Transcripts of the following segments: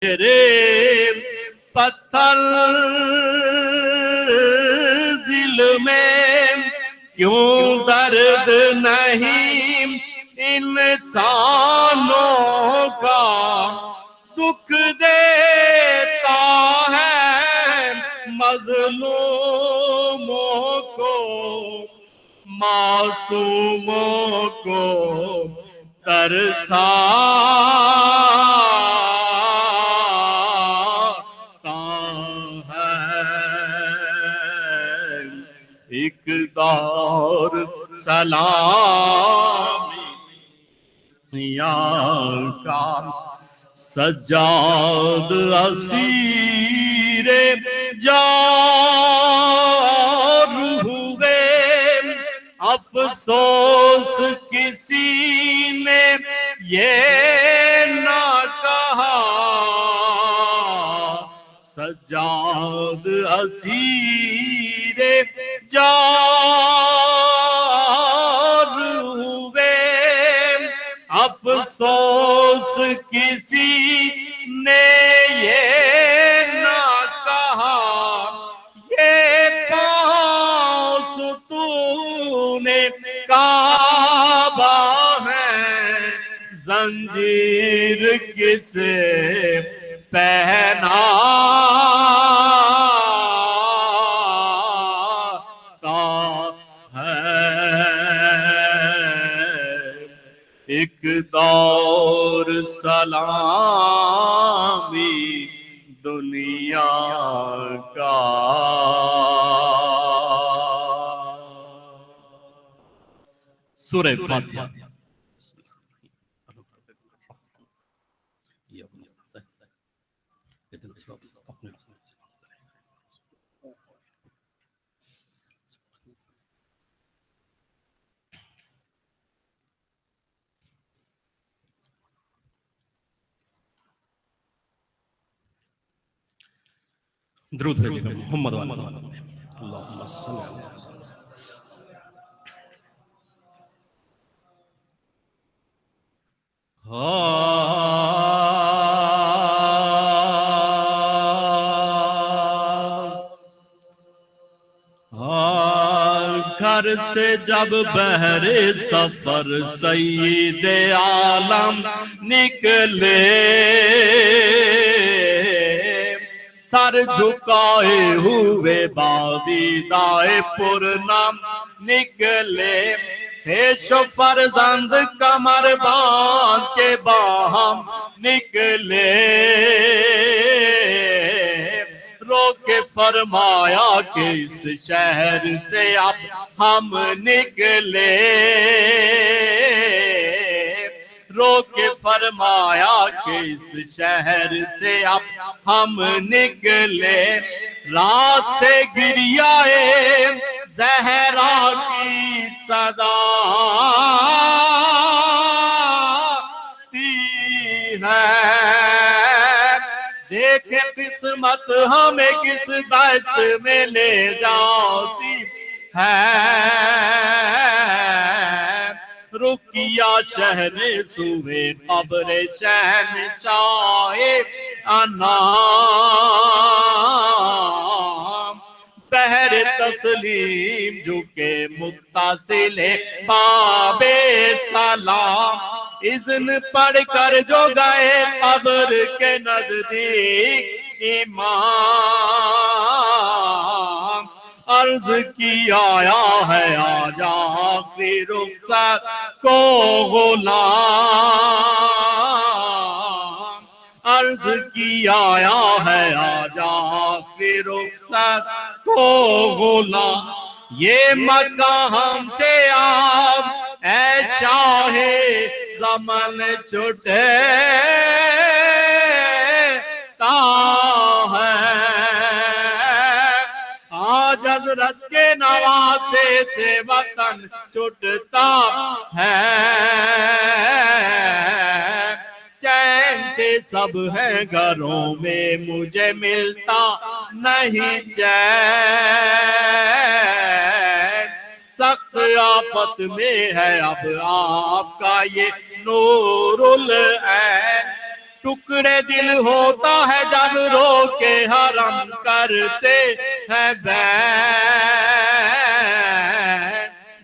मेरे पत्थर दिल में क्यों दर्द नहीं इंसानों का दुख देता है मजलूमों को मासूमों को तरसाता है। एक दौर सलामी या का सज्जाद असीरे जार हुए अफसोस किसी ने ये ना कहा सज्जाद असीरे जार हुए अफसोस किसी ने ये ना कहा ये पाँव सुतूने काबा है जंजीर किसे पहनाता है। एक दौर सलामी दुनिया का। सूरह फातिहा। दरूद भेजिएगा मोहम्मद वाले अल्लाहुम्मा सल्ली अला घर से जब बहरे सफर सईदे आलम निकले सर झुकाए हुए बादीदाए पुरनाम निकले पेशो फरजंद कमर बांध के बाहम निकले रोके फरमाया कि इस शहर से अब हम निकले रोके फरमाया कि इस शहर से अब हम निकले रात से गिरियाए ज़हरा की सदा है देखे किस्मत हमें किस दायित्व में ले जाती है रुकिया शहर सुबह कब्र चैन चाहे अनाम बहर तस्लीम झुके मुत्तासिले बाबे सलाम इज़्न पढ़कर जो गए कब्र के नजदीक इमाम अर्ज की आया है आजा फिर रुखसत को गुलाम अर्ज की आया है आजा फिर रुखसत को गुलाम ये मक्का हमसे आप ऐ शाहे ज़मन छुटे ता है आज हज़रत के नवासे से वतन छुटता है चैन से सब है घरों में मुझे मिलता नहीं चैन सख्त आफत में है अब आपका ये नूरुल ऐन टुकड़े दिल होता है जब रो के हरम करते हैं बैन।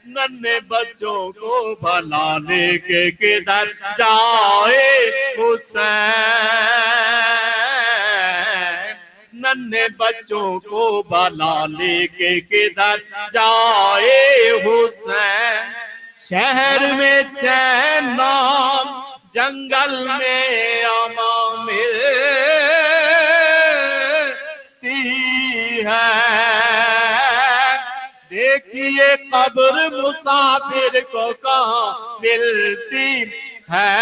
नन्हे बच्चों को भला लेके किधर जाए हुसैन। नन्हे बच्चों को भला लेके किधर जाए हुसैन। शहर में चैन नाम, जंगल में अमान मिलती है। देखिए कब्र मुसाफिर को कहाँ मिलती है।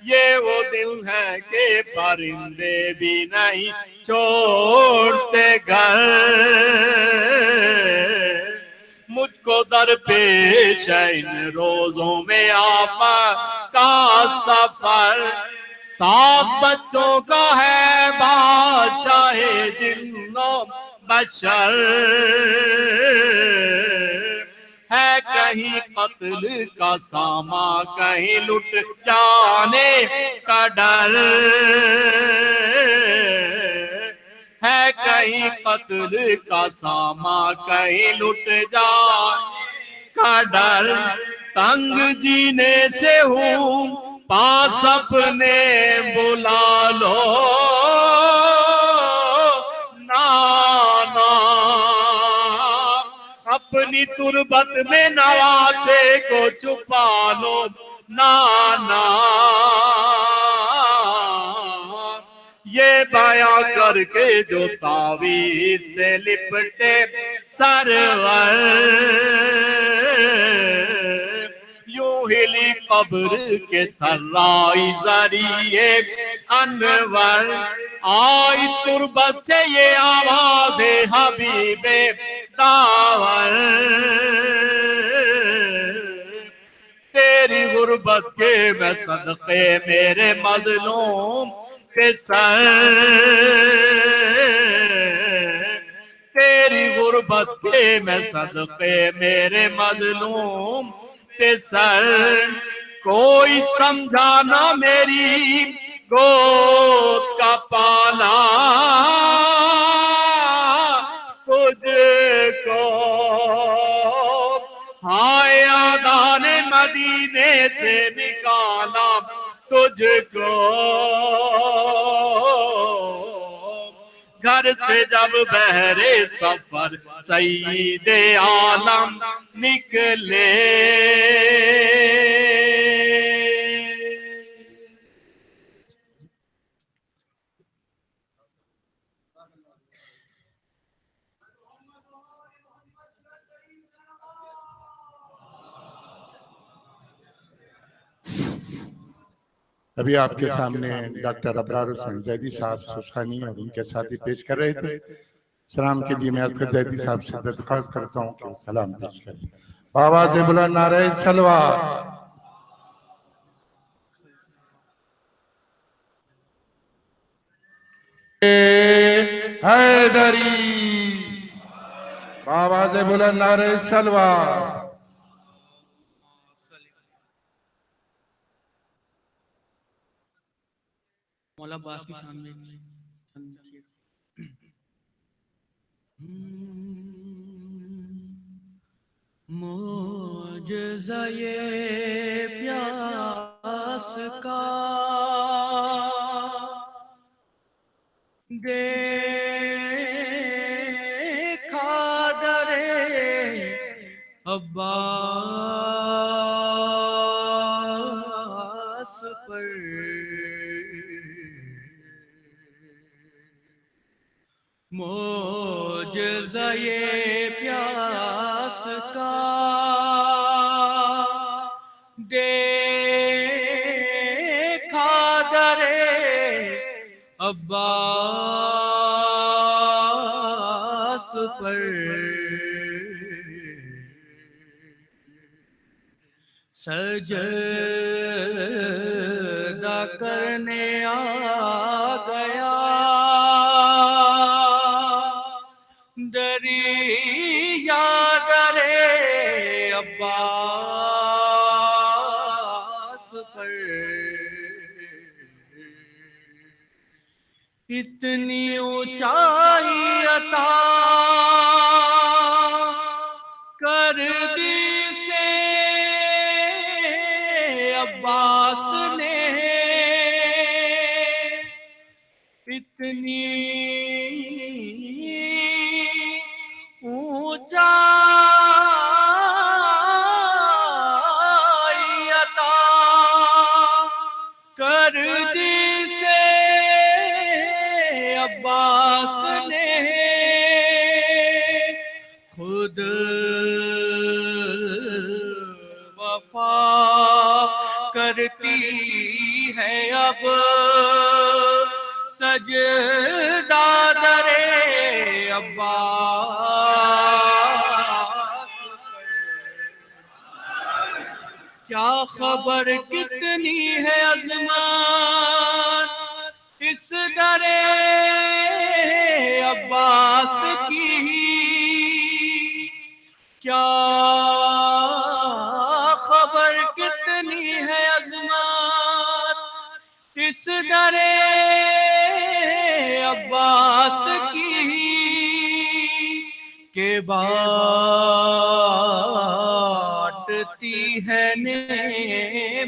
ये वो दिन है कि परिंदे भी नहीं छोड़ते घर। मुझको दरपेश है इन रोजों में आपा का सफर। 7 बच्चों का है बादशाह जिन्नो बशर। है कहीं कत्ल का सामा, कहीं लुट जाने का डर। है कहीं कत्ल का सामा, कहीं लुट जाने का डर। तंग जीने से हूँ पास अपने बुला लो नाना। अपनी तुरबत में नवासे को छुपा लो नाना। ये बयां करके जो तावीज से लिपटे सरवर। यूं हिली कब्र के थर्राई जरिए अनवर। आई तुरबत से ये आवाज़ हबीबे दावर। तेरी गुर्बत के मैं सदके मेरे मजलूम के सर। तेरी गुर्बत के मैं सदके मेरे मजलूम के सर। कोई समझा ना मेरी गोद का पाला तुझको। हाय आदान मदीने से निकाला तुझको। घर से जब बहरे सफर सईदे आलम निकले। अभी आपके सामने डॉक्टर अबरार हुसैन जैदी साहब सुखानी और उनके साथी पेश कर रहे थे। सलाम के लिए मैं अख्तर जैदी साहब से दरख्वास्त करता हूँ कि सलाम पेश करें। आवाज़ बुलंद नारे सलवा। हैदरी। आवाज़ बुलंद नारे सलवा। मौला अब्बास की शान में मौजज़ा ये प्यास का देखा दरे अब्बास पर। मौजज़ा ये प्यास का देखा दरे अब्बास पर। सजदा करने आ गया दरिया दरे अब्बास पर। इतनी ऊंचाई अता कर दी से अब्बास ने, इतनी ऊंचाई अता कर दी से अब्बास ने, खुद वफा करती है अब सजदा दरे अब्बास। क्या खबर कितनी है अज़मत इस दरे अब्बास की, क्या खबर कितनी है अज़मत इस दरे अब्बास की, के बांटती है नेमतें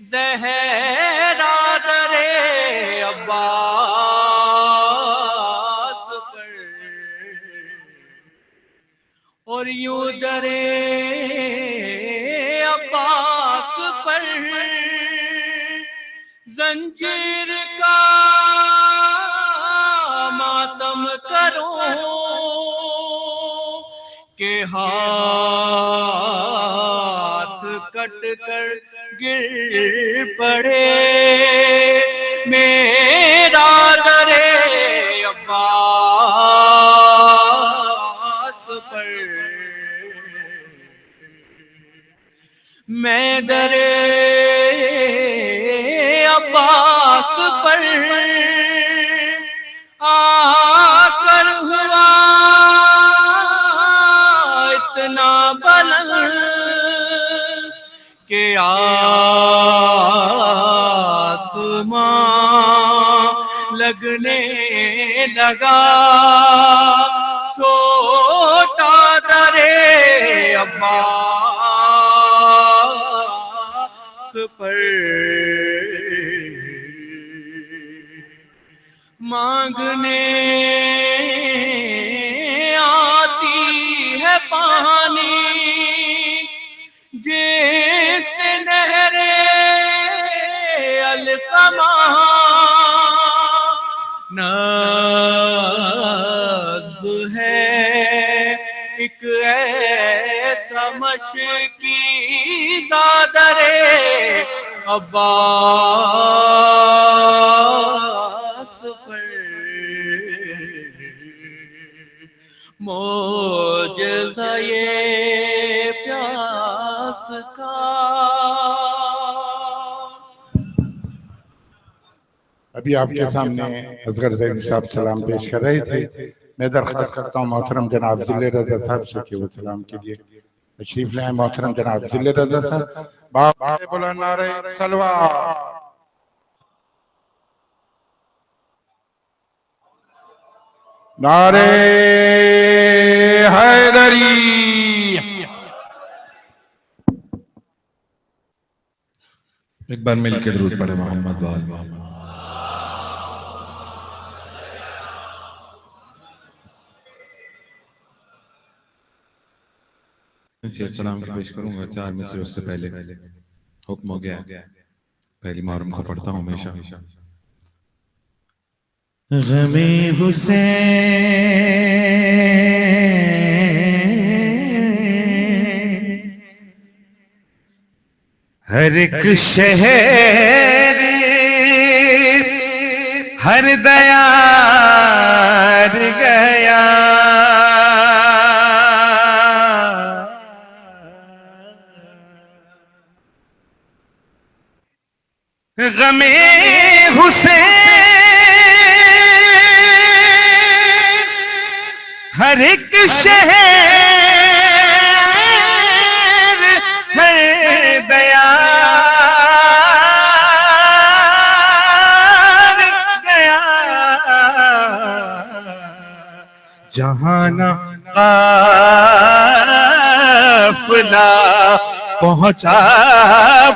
ज़हरा दरे अब्बास पर, और यूं दरे अब्बास पर जंजीर का मातम करो के हाथ कट कर गिर पड़े मेरा दरे अब्बास पर। मैं दरे अब्बास पर आकर हुआ इतना बुलंद के आसमां लगने लगा छोटा दरे अब्बास पर। मांगने आती है पानी जिस नहरे अलकमा, नज़्ब है एक ऐसा मशकी ज़ादरे अब्बास पर। मौजज़ा ये प्यास का। अभी आपके सामने असगर ज़ैदी साहब सलाम पेश कर रहे थे। मैं दरख्वास्त करता हूँ मोहतरम जनाब जिले रज़ा साहब से कि वो सलाम के लिए तशरीफ लाए। मोहतरम जनाब जिले रज़ा साहब, बाप से बोला नारे सलवात। नारे हैदरी। एक बार मिलकर दुरूद पढ़े मोहम्मद वाल। सलाम की पेश करूंगा 4 में से, उससे पहले हुक्म हो गया पहली मुहर्रम को पढ़ता हूं हमेशा। गमे हुसैन हर एक शहर हर दयार गया, गमे हुसैन हर एक शहर हर दयार जहाना काफिला पहुंचा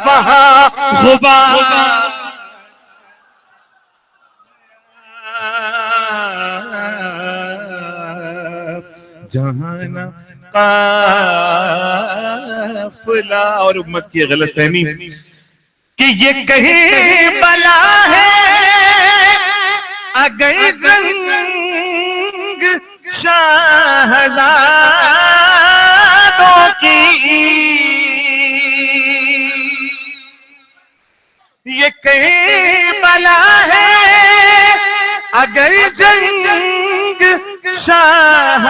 वहां गुबार, जहाना काफिला। और उम्मत की गलत फहमी कि ये कहीं बला है अगर जंग शाहज़ादों की, ये कहीं बला है अगर जंग शाहज़ादों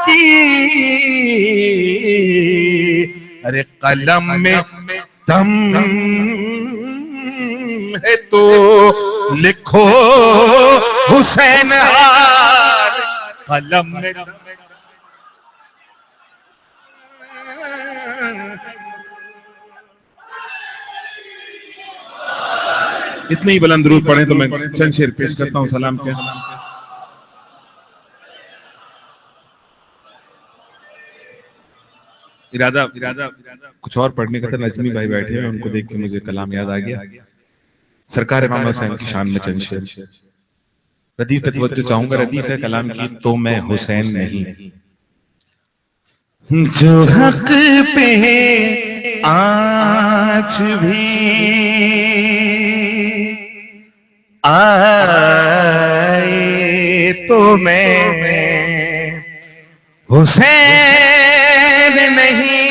की। अरे कलम में दम है तो लिखो हुसैन हार, कलम में इतने ही बुलंद रूप पढ़े तो मैं चंद शेर पेश करता हूं सलाम के। इरादा कुछ और पढ़ने का था, नजमी भाई बैठे हैं, उनको देख के मुझे कलाम याद आ गया। सरकार इमाम हुसैन की शान में चंद शेर। रदीफ पे तवज्जो चाहूंगा, रदीफ है कलाम की तो मैं हुसैन नहीं। जो हक पे आज भी आए तो मैं हुसैन नहीं।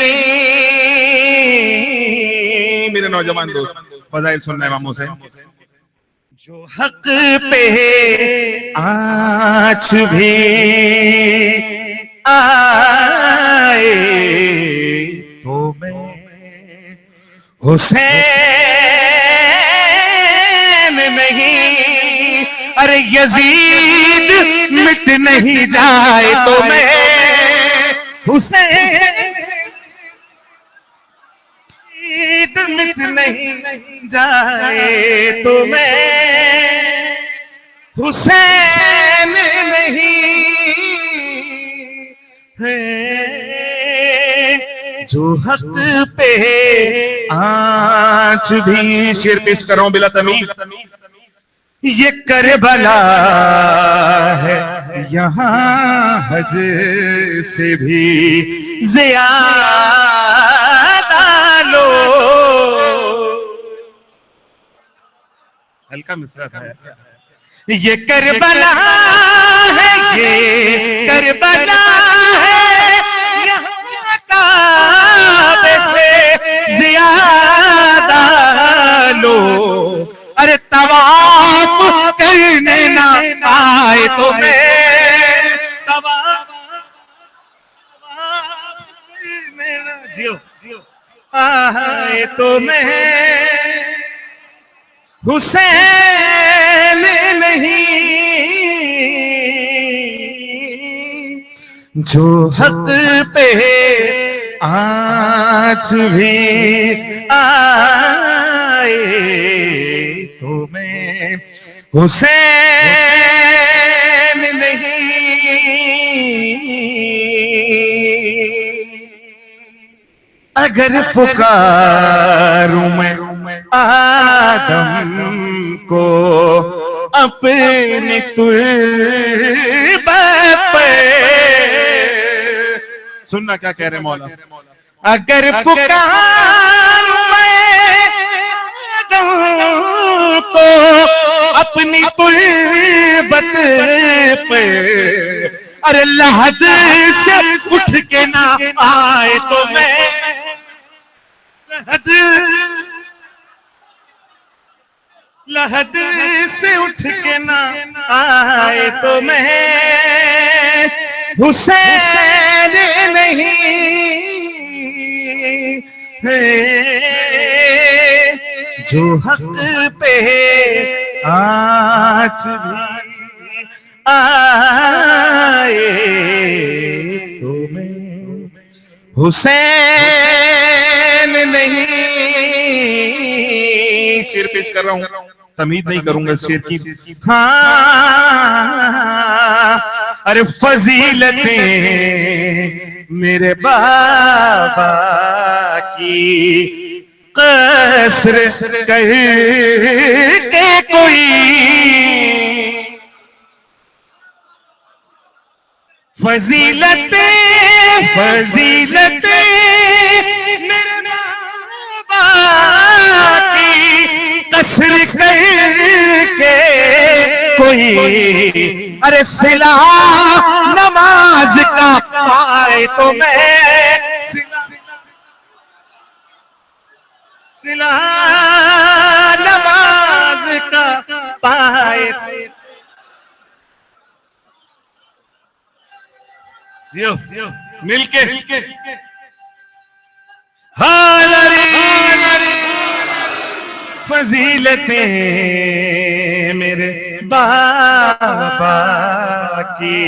मेरे नौजवान दोस्त फजाइल सुनना इमाम हुसैन। जो हक पे आज भी आए तो मैं हुसैन नहीं। अरे यजीद मिट नहीं जाए तो मैं हुसैन, मिट नहीं जाए तो मैं हुसैन नहीं है। जो हक पे आज भी, शेर पेश कर रहा हूं बिला तमीज, ये करबला है यहाँ हज से भी ज़्यादा लो। हल्का मिसरा था, ये करबला है, ये करबला है यहाँ काबे से ज़्यादा लो। अरे तवाफ करने ना आए तो मैं जियो आए तो मैं हुसैन नहीं। जो हक पे आज भी आए तो मैं हुसैन नहीं। अगर पुकारूं मैं आदम को अपनी तुल्बत पे, सुनना क्या कह रहे मौला। अगर पुकारूं मैं आदम को अपनी तुल्बत पे, अरे लहद से उठ के ना आए तो मैं लहद से उठ के ना आए तो मैं हुसैन नहीं है। जो हक पे आज भी आए तो मैं हुसैन नहीं। शेर पेश कर रहा हूं, तमीद नहीं करूंगा इस शेर की। हाँ, अरे फजीलतें मेरे बाबा की कसर करके कोई फजीलतें मेरे बाबा की कसर करके कोई अरे सिला नमाज का पाए तो मैं सिला नमाज का पाए जियो मिलके फजीलतें मेरे बाबा की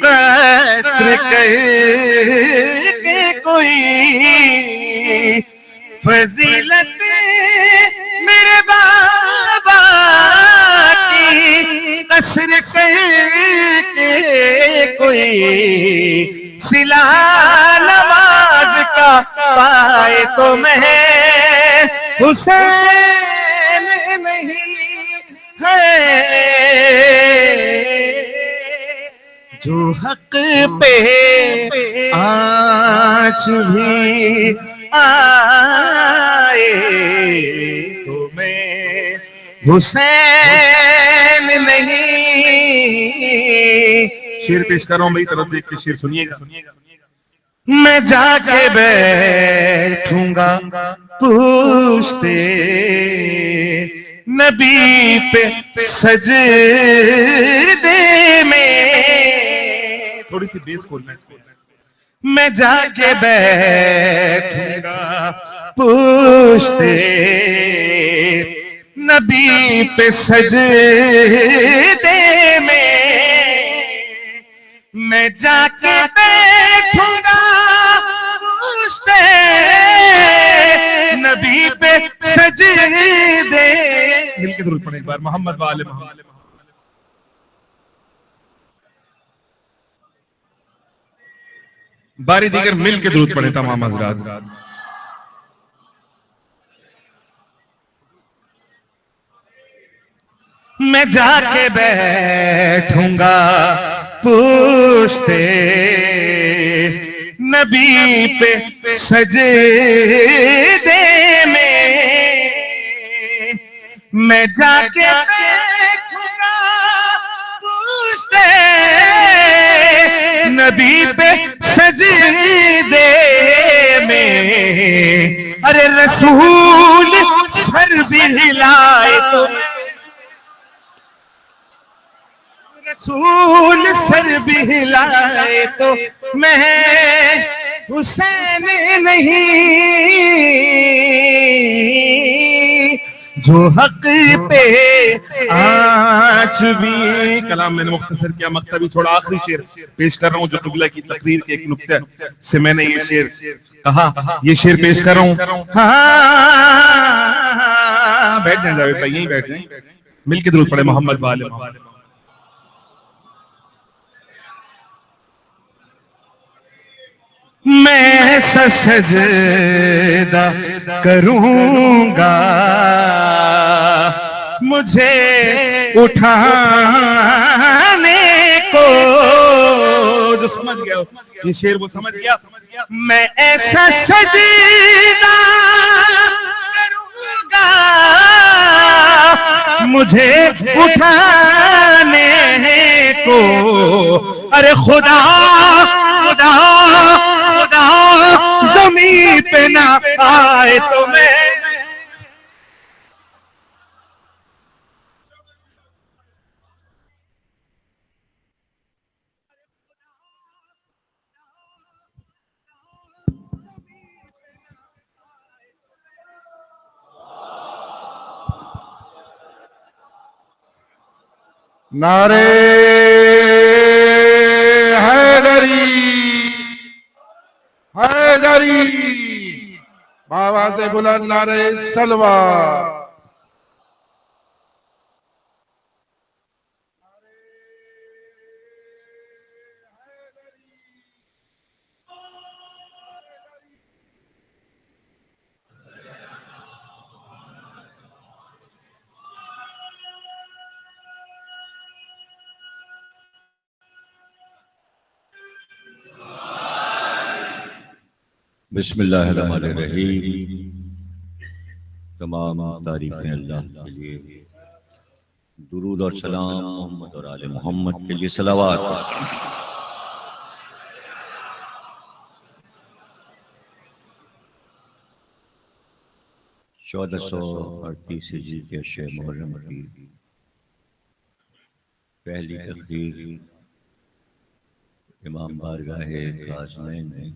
कसर करके कोई फजीलतें मेरे बाबा की कसर करके कोई सिला नमाज का पाए तो मैं हुसैन नहीं है जो हक पे आँच भी आए तो मैं हुसैन नहीं। शेर पेश कर रहा हूं भाई, तरफ देख के शेर सुनिएगा। मैं जाके बैठूंगा पूछते नबी पे सजदे में, थोड़ी सी बेस खोलना इसको। मैं जाके बैठूंगा पूछते नबी पे सजदे में, मैं जाके बैठूंगा पूछते नबी पे सजदे। मिलके दुरूद पढ़े एक बार, मोहम्मद वाले मोहम्मद। बारी दीगर मिल के दुरूद पढ़े तमाम हज़रात। मैं जाके बैठूंगा पूछते नबी पे सजदे में, मैं जाके बैठूंगा पूछते नबी पे सजदे में, अरे रसूल सर भी हिलाए तो रसूल सर भी हिलाए तो मैं हुसैन नहीं जो हक पे आज भी। कलाम मैंने मुख्तसर किया, मकतबी छोड़ा, आखिरी शेर पेश कर रहा हूँ जो क़िबला की तकरीर के एक नुक्ते से मैंने ये शेर कहा, ये शेर पेश कर रहा हूँ। हाँ, बैठ जाए जावेद भाई, यहीं बैठ जाए, मिलके दुरूद पढ़े मोहम्मद वाले मोहम्मद। मैं सजदा करूंगा मुझे उठाने को, जो समझ गया ये शेर वो समझ गया। मैं ऐसा सजदा करूंगा मुझे उठाने को, अरे खुदा खुदा खुदा ज़मीन पे ना आए तो मैं नारे हैदरी हैदरी, बाबा से बुलंद नारे सलवा। बिस्मिल्लाहिर्रहमानिर्रहीम। तमाम तारीफें अल्लाह के लिए, दुरूद और सलाम मोहम्मद और आले मोहम्मद के लिए सलावत। 1438 हिजरी के शे मुहर्रम की पहली तकरीर इमाम बारगाहे काज़मैन में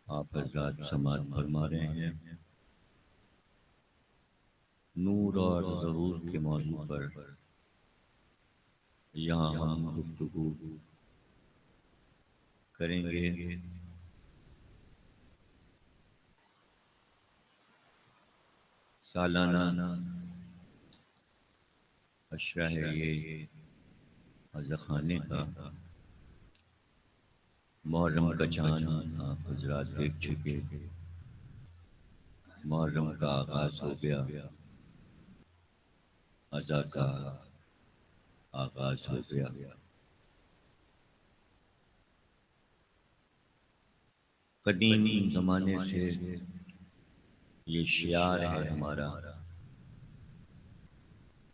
आप हज़रात समाअत फरमा रहे हैं। नूर और ज़हूर के मौजू पर यहाँ हम गुफ्तगू करेंगे। सालाना अशरा है ये अज़खाने का। मुहर्रम का चाँद आप हज़रात देख चुके, मुहर्रम का आगाज हो गया, अज़ा का आगाज हो गया। कदीम ज़माने से ये शियार है हमारा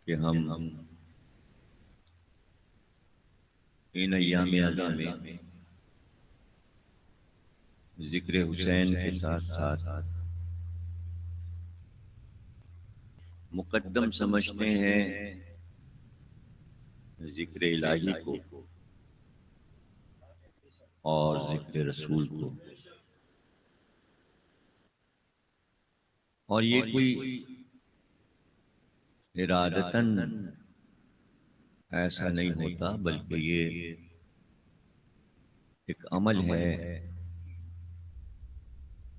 कि हम इन अय्याम अज़ा में ज़िक्र हुसैन के साथ साथ मुकद्दम समझते हैं ज़िक्र इलाही को और ज़िक्र रसूल को। और ये कोई इरादतन ऐसा नहीं होता, बल्कि ये एक अमल है,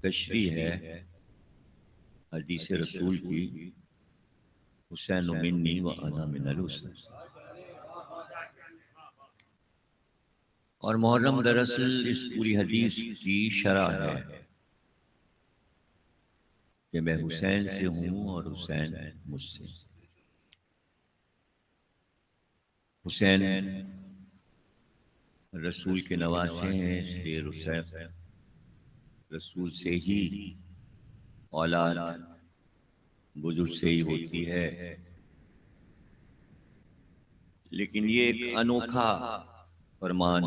तशरीह है हदीस रसूल की, हुसैन मिन्नी व अना मिनल हुसैन। और मुहर्रम दरअसल इस पूरी हदीस की शरह है कि मैं हुसैन से हूँ और हुसैन मुझसे। हुसैन रसूल के नवासे हैं, इसलिए हुसैन रसूल से ही औलाद बुजुर्ग से ही होती है। लेकिन ये एक अनोखा फरमान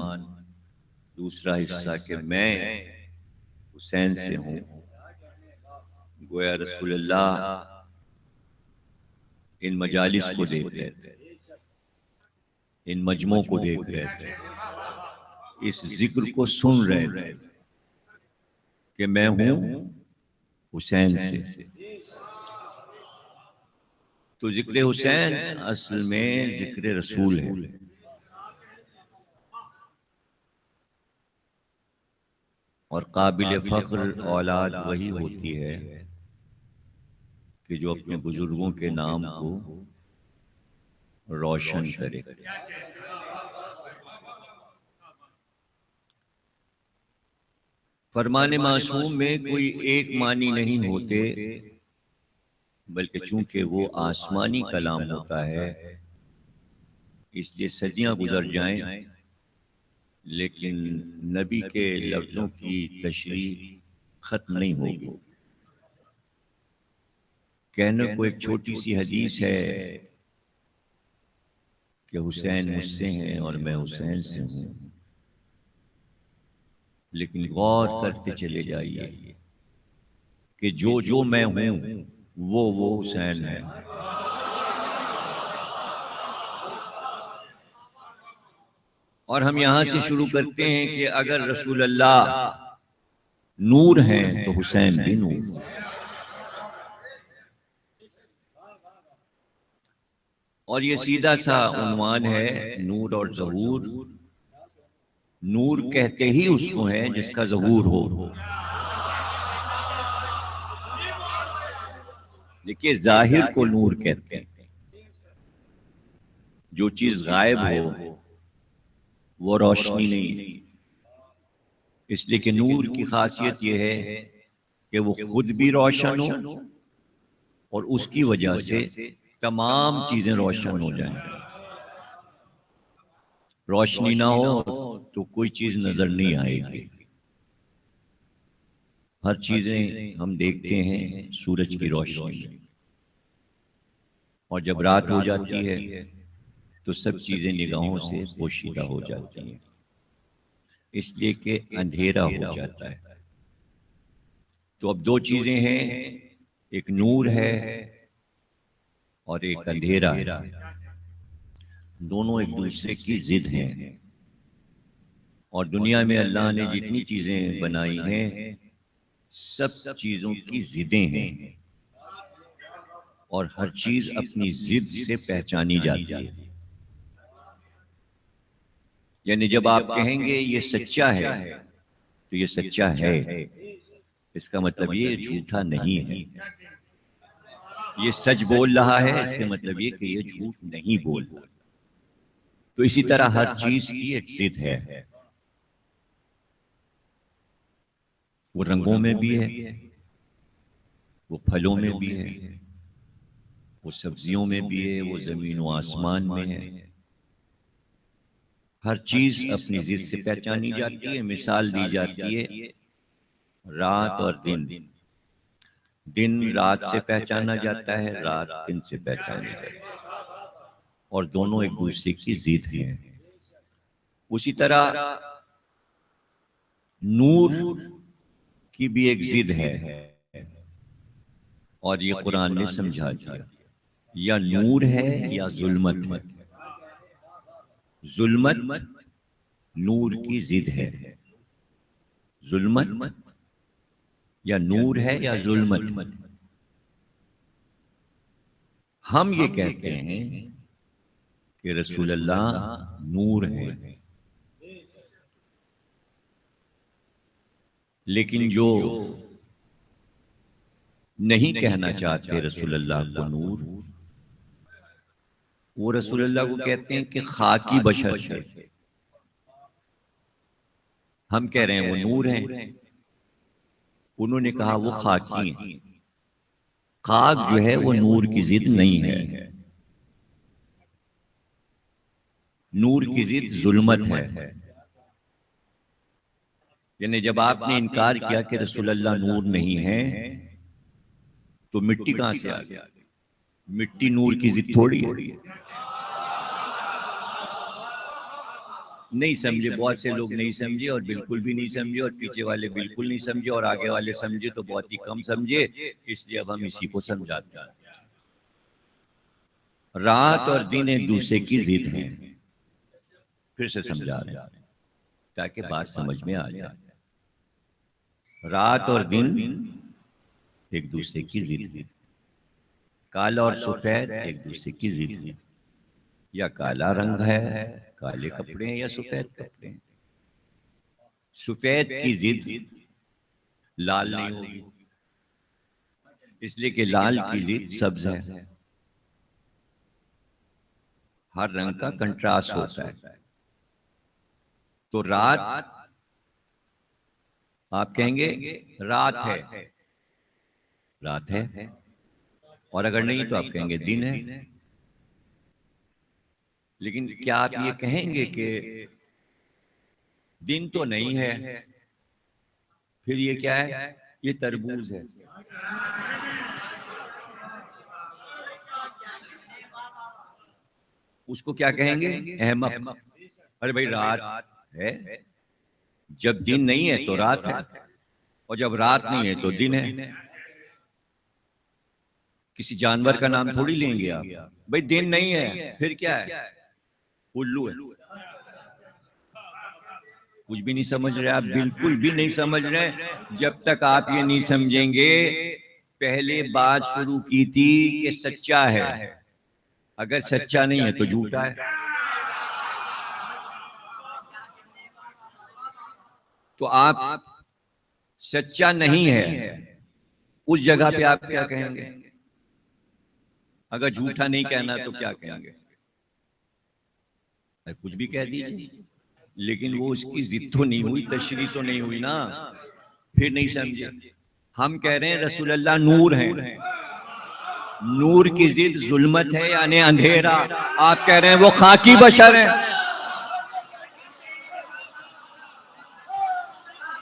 दूसरा हिस्सा कि मैं हुसैन से हूँ। गोया रसूलुल्लाह इन मजालिस को देख रहे थे, इन मजमों को देख रहे थे, इस जिक्र को सुन रहे थे कि मैं हूं हुसैन से। तो जिक्र हुसैन असल में जिक्र रसूल है। और काबिल फख्र औलाद वही होती है कि जो अपने बुजुर्गों के नाम को रोशन करे। फरमाने मासूम में कोई एक मानी नहीं होते, बल्कि चूंकि वो आसमानी कलाम होता है इसलिए सदियां गुजर जाएं, लेकिन नबी के लफ्जों की तशरीह खत्म नहीं होगी। कहने को एक छोटी सी हदीस है कि हुसैन मुझसे हैं और मैं हुसैन से हूं, लेकिन गौर करते चले जाइए कि जो जो मैं हूं वो हुसैन है। और हम यहां से शुरू करते हैं कि अगर रसूलुल्लाह नूर हैं तो हुसैन भी नूर। और ये सीधा सा उन्वान है, नूर और ज़हूर। नूर कहते ही उसको है जिसका ज़हूर हो। देखिए, जाहिर को नूर कहते हैं, जो चीज गायब हो वो रोशनी नहीं। इसलिए कि नूर की खासियत यह है कि वो खुद भी रोशन हो और उसकी वजह से तमाम चीजें रोशन हो जाएं। रोशनी ना हो तो कोई चीज नजर नहीं आएगी। हर चीजें हम देखते हैं सूरज की रोशनी में, और जब रात हो जाती है तो सब चीजें निगाहों से पोशीदा हो जाती हैं, इसलिए कि अंधेरा हो जाता है। तो अब दो चीजें हैं, एक नूर है और एक अंधेरा है। दोनों एक दूसरे की जिद हैं, और दुनिया में अल्लाह ने जितनी चीजें बनाई हैं सब चीजों की जिदें हैं, और हर चीज अपनी जिद से पहचानी जाती है। यानी जब आप कहेंगे ये सच्चा है तो ये सच्चा है, इसका मतलब ये झूठा नहीं है। ये सच बोल रहा है, इसका मतलब ये कि ये झूठ नहीं बोल रहा। तो इसी तरह हर चीज की एक जिद है। वो रंगों में भी है, वो फलों में भी है, वो सब्जियों में भी है, वो जमीन व आसमान में है। हर चीज अपनी जिद से पहचानी जाती है। मिसाल दी जाती है रात और दिन। दिन रात से पहचाना जाता है, रात दिन से पहचानी जाती है, और दोनों एक दूसरे की जिद हैं। उसी तरह नूर की भी एक जिद है, और ये कुरान ने समझा दिया, या नूर है या जुल्मत है। जुल्मत नूर की जिद है। जुल्मत या नूर है या जुल्मत। हम ये कहते हैं कि रसूल अल्लाह नूर है, लेकिन जो नहीं कहना चाहते रसूल अल्लाह को नूर, वो रसूल अल्लाह को कहते हैं कि खाकी बशर थे। हम कह रहे हैं वो नूर हैं, उन्होंने कहा वो खाकी हैं। खाक जो है वो नूर की जिद नहीं है, नूर की जिद जुल्मत है। यानी जब आपने इनकार किया कि रसूल अल्लाह नूर नहीं है, तो मिट्टी कहां से आ गई? मिट्टी नूर की जिद थोड़ी है। नहीं समझे, बहुत से लोग नहीं समझे, और बिल्कुल भी नहीं समझे, और पीछे वाले बिल्कुल नहीं समझे, और आगे वाले समझे तो बहुत ही कम समझे। इसलिए अब हम इसी को समझाते हैं। रात और दिन एक दूसरे की जिद हैं। फिर से समझा रहे हैं ताकि बात समझ में आ जाए। रात और दिन एक दूसरे की जिद, काला और सफेद एक दूसरे की जिद। या काला रंग है, काले कपड़े हैं, या सफेद कपड़े हैं। सफेद की जिद लाल नहीं होगी, इसलिए कि लाल की जिद सब्ज है। हर रंग का कंट्रास्ट होता है। तो रात आप कहेंगे रात है, रात है, और अगर नहीं तो आप कहेंगे दिन है। लेकिन क्या आप ये कहेंगे कि दिन तो नहीं है, फिर ये क्या है? ये तरबूज है। उसको क्या कहेंगे? अहमक। अरे भाई रात है, जब दिन नहीं है तो रात है, और जब रात नहीं है तो दिन है। किसी जानवर का नाम थोड़ी लेंगे आप, भाई दिन नहीं है फिर क्या है? उल्लू है। कुछ भी नहीं समझ रहे आप, बिल्कुल भी नहीं समझ रहे। जब तक आप ये नहीं समझेंगे, पहले बात शुरू की थी कि सच्चा है, अगर सच्चा नहीं है तो झूठा है। तो आप सच्चा नहीं है, उस जगह पे आप क्या कहेंगे? अगर झूठा नहीं कहना तो क्या कहेंगे? कुछ भी कह दीजिए, लेकिन वो उसकी जिद तो नहीं हुई, तशरीह तो नहीं हुई ना, फिर नहीं समझे। हम कह रहे हैं रसूल अल्लाह नूर हैं, नूर की जिद जुल्मत है यानी अंधेरा। आप कह रहे हैं वो खाकी बशर है।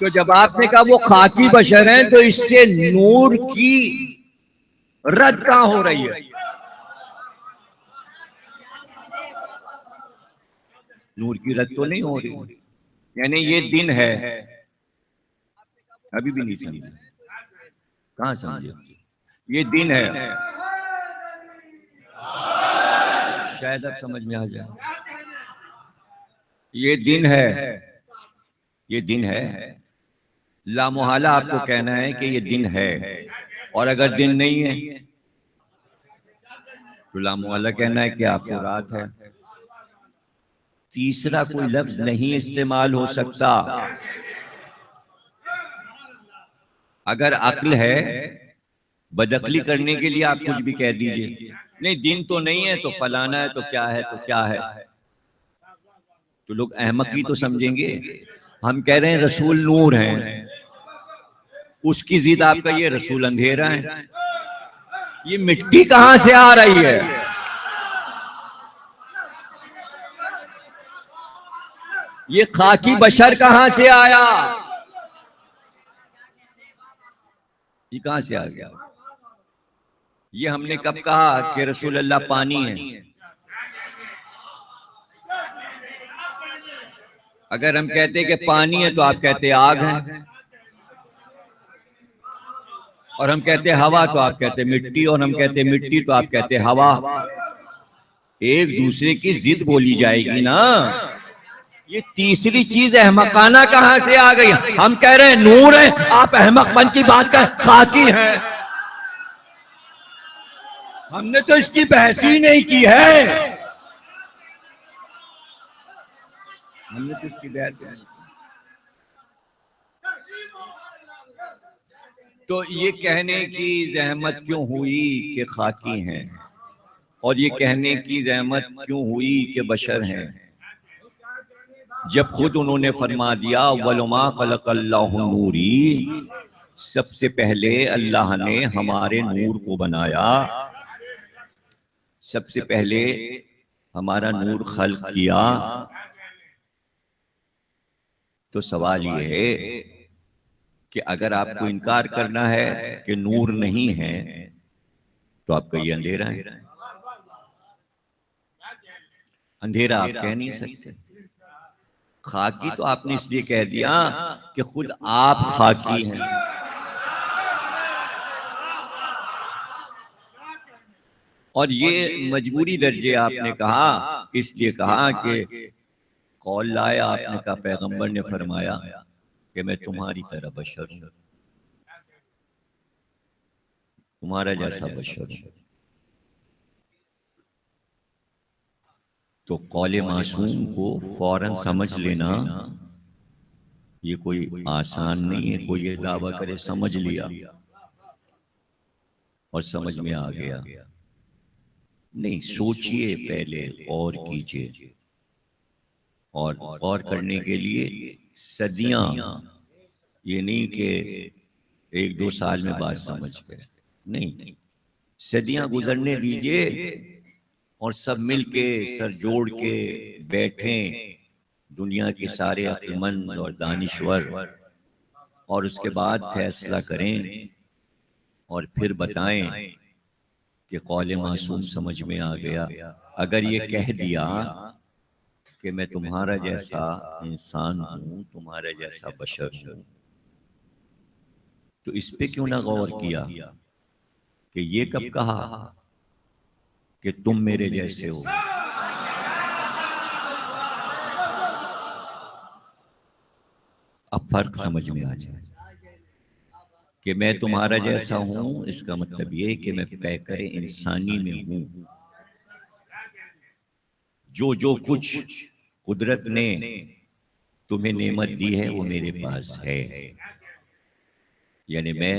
तो जब आपने कहा वो खाकी बशर हैं, तो इससे नूर की रद्द कहां हो रही है? नूर की रद्द तो नहीं हो रही। यानी ये दिन है, अभी भी नहीं समझे? कहां समझे? ये दिन है, शायद अब समझ में आ जाए। ये दिन है, ये दिन है। लामुहाला आपको कहना है कि ये दिन है, और अगर दिन नहीं है तो लामुहाला कहना है कि आपको रात है। तीसरा कोई लफ्ज नहीं इस्तेमाल हो सकता। अगर अक्ल है, बदअक्ली करने के लिए आप कुछ भी कह दीजिए, नहीं दिन तो नहीं है तो फलाना है, तो क्या है, तो क्या है, तो लोग अहमकी तो समझेंगे। हम कह रहे हैं रसूल नूर हैं, उसकी जिद आपका ये रसूल अंधेरा है। ये मिट्टी कहां से आ रही है? ये खाकी बशर कहां से आया? ये कहां से आ गया? ये हमने कब कहा कि रसूल अल्लाह पानी है? अगर हम कहते कि पानी है तो आप कहते आग है, और हम कहते हवा तो आप कहते मिट्टी, और हम कहते मिट्टी तो आप कहते हवा। एक दूसरे की जिद बोली जाएगी ना। ये तीसरी चीज अहमकाना कहां से आ गई? हम कह रहे हैं नूर है, आप अहमकपन की बात कर खाकी है। हमने तो इसकी बहस ही नहीं की है, हमने तो इसकी बहस नहीं की। तो ये कहने की जहमत क्यों हुई कि खाकी हैं, और ये कहने की जहमत क्यों हुई कि बशर हैं, जब खुद उन्होंने फरमा दिया वलमा खलक़ल्लाहु नूरी, सबसे पहले अल्लाह ने हमारे नूर को बनाया, सबसे पहले हमारा नूर खल्क किया। तो सवाल ये है कि अगर आपको इनकार करना है कि नूर नहीं है, तो आपका ये अंधेरा है। अंधेरा आप कह नहीं सकते। खाकी तो आपने इसलिए कह दिया कि खुद आप खाकी हैं। और ये मजबूरी दर्जे आपने कहा, इसलिए कहा कि कौल लाया, आपने कहा पैगंबर ने फरमाया कि मैं तुम्हारी तरह बशर हूं, तुम्हारा जैसा बशर हूं। तो कौले मासूम को फौरन समझ लेना ये कोई आसान नहीं है। कोई ये दावा करे समझ लिया और समझ में आ गया, नहीं, सोचिए पहले, और कीजिए। और गौर करने के लिए सदियां, ये नहीं कि एक दो साल में बात समझ गए, नहीं, सदियां गुजरने दीजिए और सब मिलके सर जोड़ के बैठें, दुनिया के सारे अक्लमंद और दानिश्वर, और उसके बाद फैसला करें और फिर बताएं कि कौले मासूम समझ में आ गया। अगर ये कह दिया कि मैं तुम्हारा जैसा इंसान हूं, तुम्हारा जैसा बशर हूं, तो इस पे क्यों ना गौर किया कि ये कब कहा कि तुम मेरे जैसे हो? अब फर्क समझ में आ जाए कि मैं तुम्हारा जैसा हूं, इसका मतलब ये कि मैं पैकर इंसानी में हूं। जो जो कुछ कुदरत ने तुम्हें नेमत दी है वो मेरे पास है। यानी मैं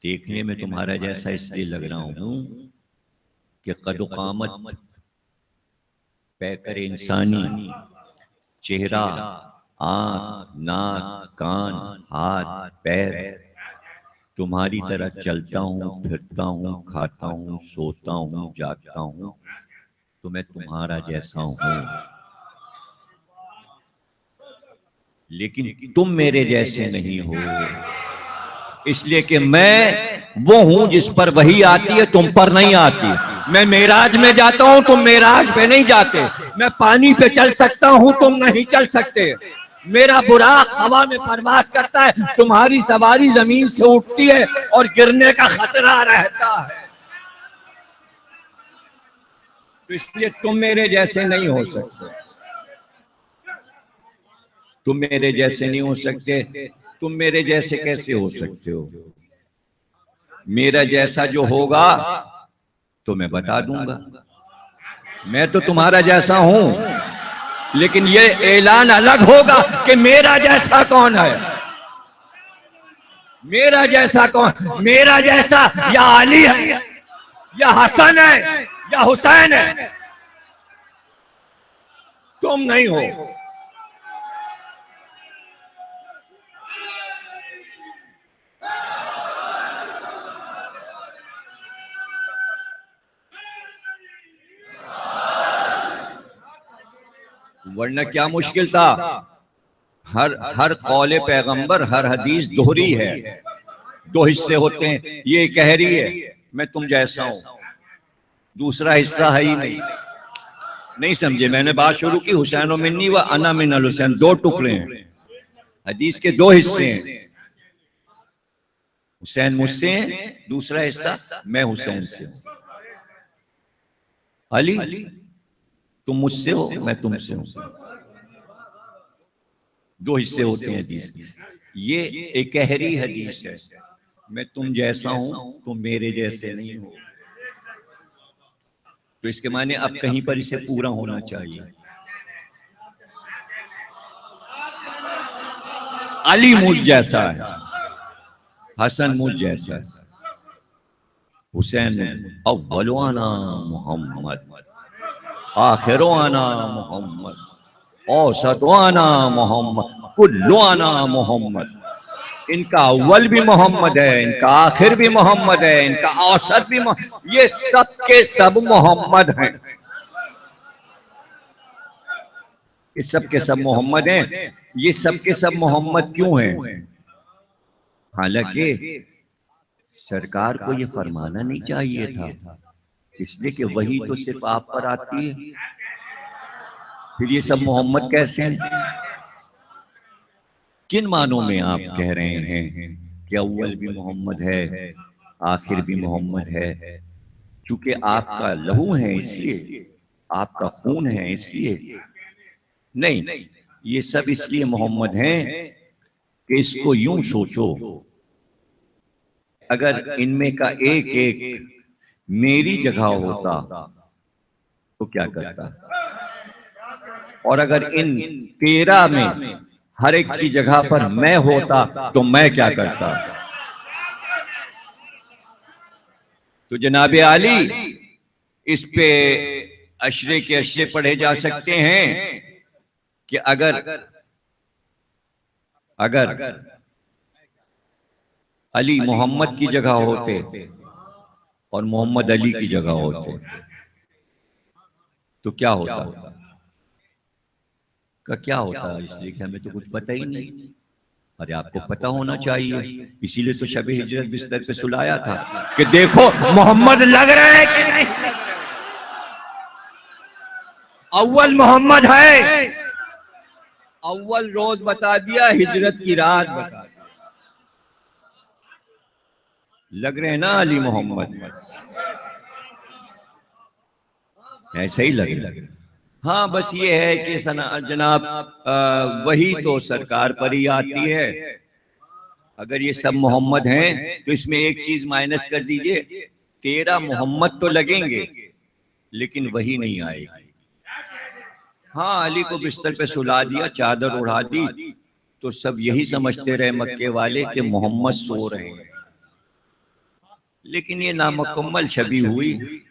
देखने में तुम्हारा जैसा इसलिए लग रहा हूं कि कद-ओ-कामत, पैकर इंसानी, चेहरा, आंख, नाक, कान, हाथ, पैर, तुम्हारी तरह चलता हूं, फिरता हूं, खाता हूं, सोता हूं, जागता हूं, तो मैं तुम्हारा जैसा हूं। लेकिन तुम मेरे जैसे नहीं हो, इसलिए कि मैं वो हूं जिस पर वही आती है, तुम पर नहीं आती। मैं मेराज में जाता हूं, तुम मेराज पे नहीं जाते। मैं पानी पे चल सकता हूं, तुम नहीं चल सकते। मेरा बुराक हवा में परवास करता है, तुम्हारी सवारी जमीन से उठती है और गिरने का खतरा रहता है। तो इसलिए तुम मेरे जैसे नहीं हो सकते, तुम मेरे जैसे नहीं हो सकते। तुम मेरे जैसे कैसे हो सकते हो? मेरा जैसा जो होगा तो मैं बता दूंगा। मैं तो तुम्हारा जैसा हूं, लेकिन ये ऐलान अलग होगा कि मेरा जैसा कौन है। मेरा जैसा कौन? मेरा जैसा या अली है, या हसन है, या हुसैन है। तुम नहीं हो। वरना क्या मुश्किल था? हर कौले पैगंबर, हर हदीस दोहरी है, दो हिस्से होते हैं। ये कह रही है मैं तुम जैसा हूं, दूसरा हिस्सा है ही नहीं समझे। मैंने बात शुरू की हुसैन व मिन्नी व अना मिनल हुसैन, दो टुकड़े हैं, हदीस के दो हिस्से हैं। हुसैन मुझसे है, दूसरा हिस्सा मैं हुसैन से हूं। अली तुम मुझसे हो, मैं तुमसे हूं। दो हिस्से होते हैं हदीस के। ये एक गहरी हदीस है, मैं तुम जैसा हूं, तुम मेरे जैसे नहीं हो। तो इसके माने अब कहीं पर इसे पूरा होना चाहिए। अली मुझ जैसा है, हसन मुझ जैसा है, हुसैन अव्वलवाना मोहम्मद, आखिरवाना मोहम्मद, औसतवाना मोहम्मद, कुल्लवाना मोहम्मद। इनका अव्वल भी मोहम्मद है, इनका आखिर भी मोहम्मद है, इनका औसत भी ये सब के सब मोहम्मद हैं। ये सब के सब मोहम्मद हैं। ये सब के सब मोहम्मद क्यों हैं? हालांकि सरकार को ये फरमाना नहीं चाहिए था, इसलिए कि वही तो सिर्फ आप पर आती है। फिर ये सब मोहम्मद कैसे हैं? किन मानों में आप कह रहे हैं कि अव्वल भी मोहम्मद है, आखिर भी मोहम्मद है? चूंकि आपका लहू है इसलिए, आपका खून है इसलिए नहीं, ये सब इसलिए मोहम्मद हैं कि इसको यूं सोचो, अगर इनमें का एक एक मेरी जगह होता तो क्या करता, और अगर इन 13 में हर एक की जगह पर मैं होता तो मैं क्या करता। तो जनाबे आली, इस पे अशरे के अशरे पढ़े जा सकते हैं कि अगर अली मोहम्मद की जगह होते और मोहम्मद अली की जगह होते तो क्या होता का क्या होता। इसलिए कि हमें तो कुछ पता ही नहीं। अरे आपको पता होना चाहिए, इसीलिए तो शब हिजरत बिस्तर पे सुलाया था कि देखो मोहम्मद लग रहे हैं कि नहीं लग रहे। अव्वल मोहम्मद है, अव्वल रोज बता दिया, हिजरत की रात बता दिया। लग रहे हैं ना अली मोहम्मद, ऐसे ही लग रहे। हाँ, बस ये है कि जनाब वही तो सरकार पर ही आती है। अगर ये सब मोहम्मद हैं तो इसमें एक चीज माइनस कर दीजिए, 13 मोहम्मद तो लगेंगे लेकिन वही नहीं आएगी। हाँ, अली को बिस्तर पे सुला दिया, चादर उड़ा दी, तो सब यही समझते रहे मक्के वाले कि मोहम्मद सो रहे हैं। लेकिन ये नामुकम्मल छवि हुई,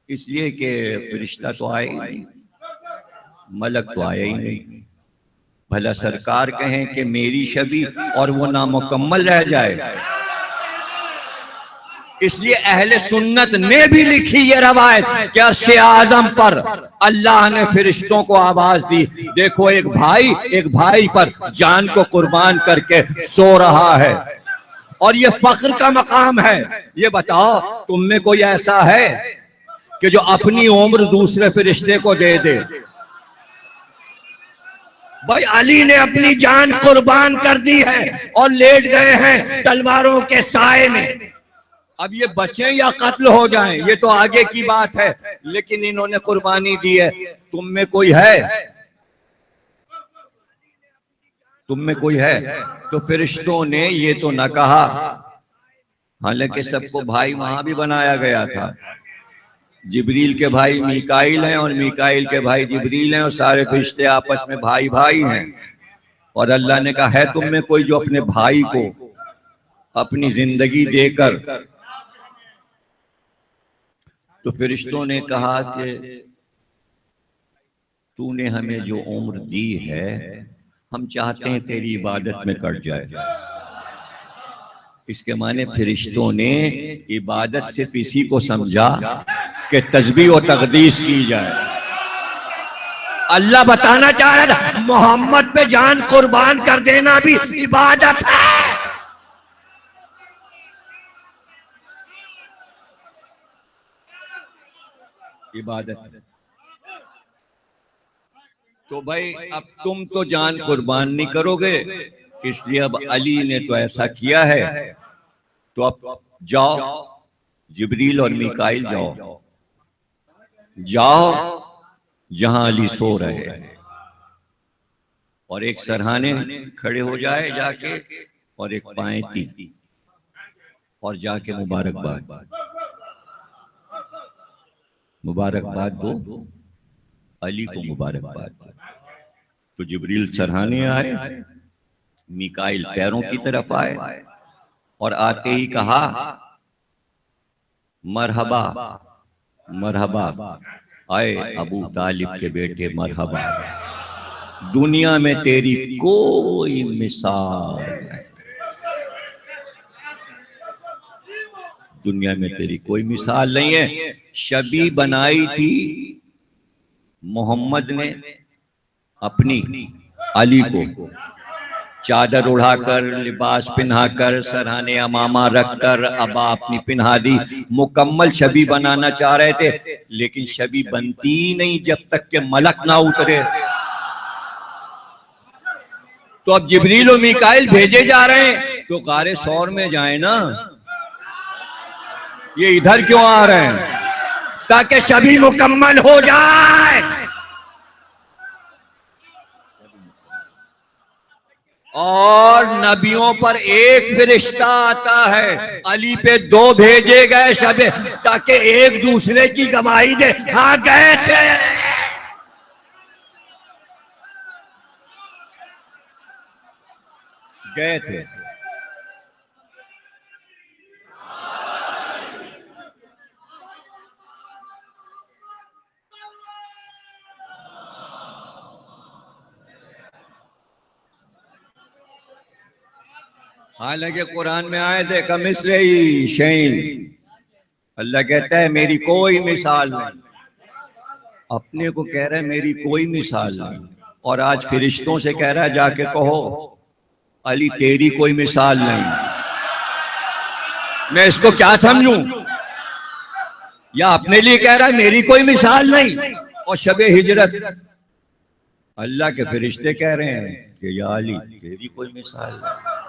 इसलिए कि फरिश्ता तो आए ही नहीं, मलक तो आया ही नहीं। भला सरकार कहें कि मेरी छवि और वो नामुकम्मल रह जाए। इसलिए अहले सुन्नत ने भी लिखी ये रवायत कि अर्श आजम पर अल्लाह ने फरिश्तों को आवाज दी, देखो एक भाई पर जान को कुर्बान करके सो रहा है और ये फख्र का मकाम है। ये बताओ तुम में कोई ऐसा है कि जो अपनी उम्र दूसरे फरिश्ते को दे दे? भाई अली ने अपनी जान कुर्बान कर दी है और लेट गए हैं तलवारों के साए में। अब ये बचें या कत्ल हो जाएं ये तो आगे की बात है, लेकिन इन्होंने कुर्बानी दी है। तुम में कोई है? तुम में कोई है? तो फरिश्तों ने ये तो न कहा, हालांकि सबको भाई वहां भी बनाया गया था। जिब्रील के भाई मीकाइल हैं और मीकाइल के भाई जिब्रील हैं और सारे फरिश्ते आपस में भाई भाई हैं। और अल्लाह ने कहा है तुम में कोई जो अपने भाई को अपनी जिंदगी देकर, तो फरिश्तों ने कहा कि तूने हमें जो उम्र दी है हम चाहते हैं तेरी इबादत में कट जाए। इसके माने फरिश्तों ने इबादत सिर्फ इसी को समझा कि तस्बीह और तकदीस की जाए। अल्लाह बताना चाह रहा था मोहम्मद पे जान कुर्बान कर देना भी इबादत है। इबादत। तो भाई अब तुम तो जान कुर्बान नहीं करोगे, इसलिए अब अली ने तो ऐसा किया है, तो अब जाओ जिब्रील और मीकाइल जाओ जहां अली सो रहे हैं और एक सरहाने खड़े हो जाए जाके और एक पायती और जाके मुबारकबाद दो अली को मुबारकबाद। तो जिब्रील सरहाने आए, मीकाइल पैरों की तरफ आए और आते ही कहा मरहबा मरहबा, आए अबू तालिब के बेटे मरहबा, दुनिया में तेरी कोई मिसाल नहीं, दुनिया में तेरी कोई मिसाल नहीं है। शबी बनाई थी मोहम्मद ने अपनी अली को, चादर उड़ाकर, लिबास पहनाकर, सरहाने अमामा रखकर, अबा अपनी पहना दी, मुकम्मल शबी बनाना चाह रहे थे, लेकिन शबी बनती नहीं जब तक के मलक ना उतरे। तो अब जिब्रील और मीकाइल भेजे जा रहे हैं तो गारे सौर में जाए ना, ये इधर क्यों आ रहे हैं? ताकि शबी मुकम्मल हो जाए। और नबियों पर एक फरिश्ता आता है, अली पे 2 भेजे गए शबे, ताकि एक दूसरे की गवाही दे, हाँ गए थे। गए थे। हालांकि कुरान में आए थे कमिस्र ही शैन, अल्लाह कहता है मेरी कोई मिसाल नहीं, अपने को कह रहा है मेरी कोई मिसाल नहीं, और आज फरिश्तों से कह रहा है जाके कहो अली तेरी कोई मिसाल नहीं। मैं इसको क्या समझूं? या अपने लिए कह रहा है मेरी कोई मिसाल नहीं, और शबे हिजरत अल्लाह के फरिश्ते कह रहे हैं कि या अली तेरी कोई मिसाल नहीं।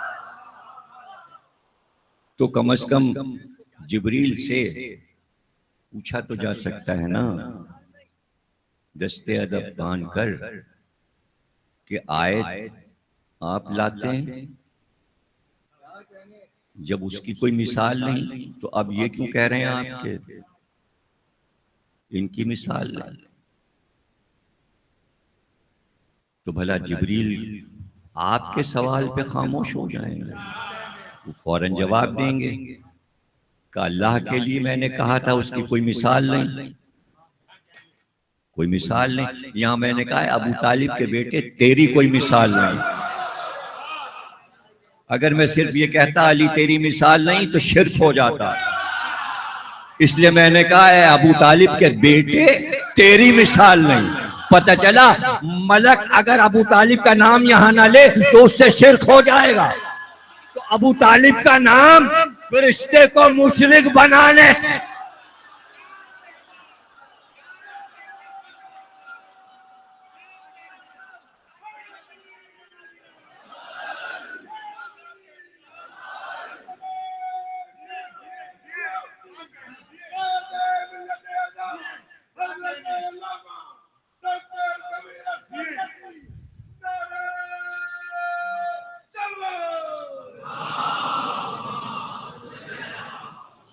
तो कम से कम जिब्रील से पूछा तो जा सकता है ना, दस्ते अदब बांध कर कि आयत आप लाते हैं जब उसकी कोई मिसाल नहीं, तो अब ये क्यों कह रहे हैं आपके इनकी मिसाल नहीं? तो भला जिब्रील आपके सवाल पे खामोश हो जाएंगे? वो फौरन जवाब देंगे कि अल्लाह के लिए मैंने कहा था उसकी कोई मिसाल नहीं, कोई मिसाल नहीं। यहां मैंने कहा है अबू तालिब के बेटे तेरी कोई मिसाल नहीं। अगर मैं सिर्फ ये कहता अली तेरी मिसाल नहीं तो शिर्क हो जाता, इसलिए मैंने कहा है अबू तालिब के बेटे तेरी मिसाल नहीं। पता चला मलक अगर अबू तालिब का नाम यहां ना ले तो उससे शिरक हो जाएगा। तो अबू तालिब का नाम फरिश्ते को मुशरिक बनाने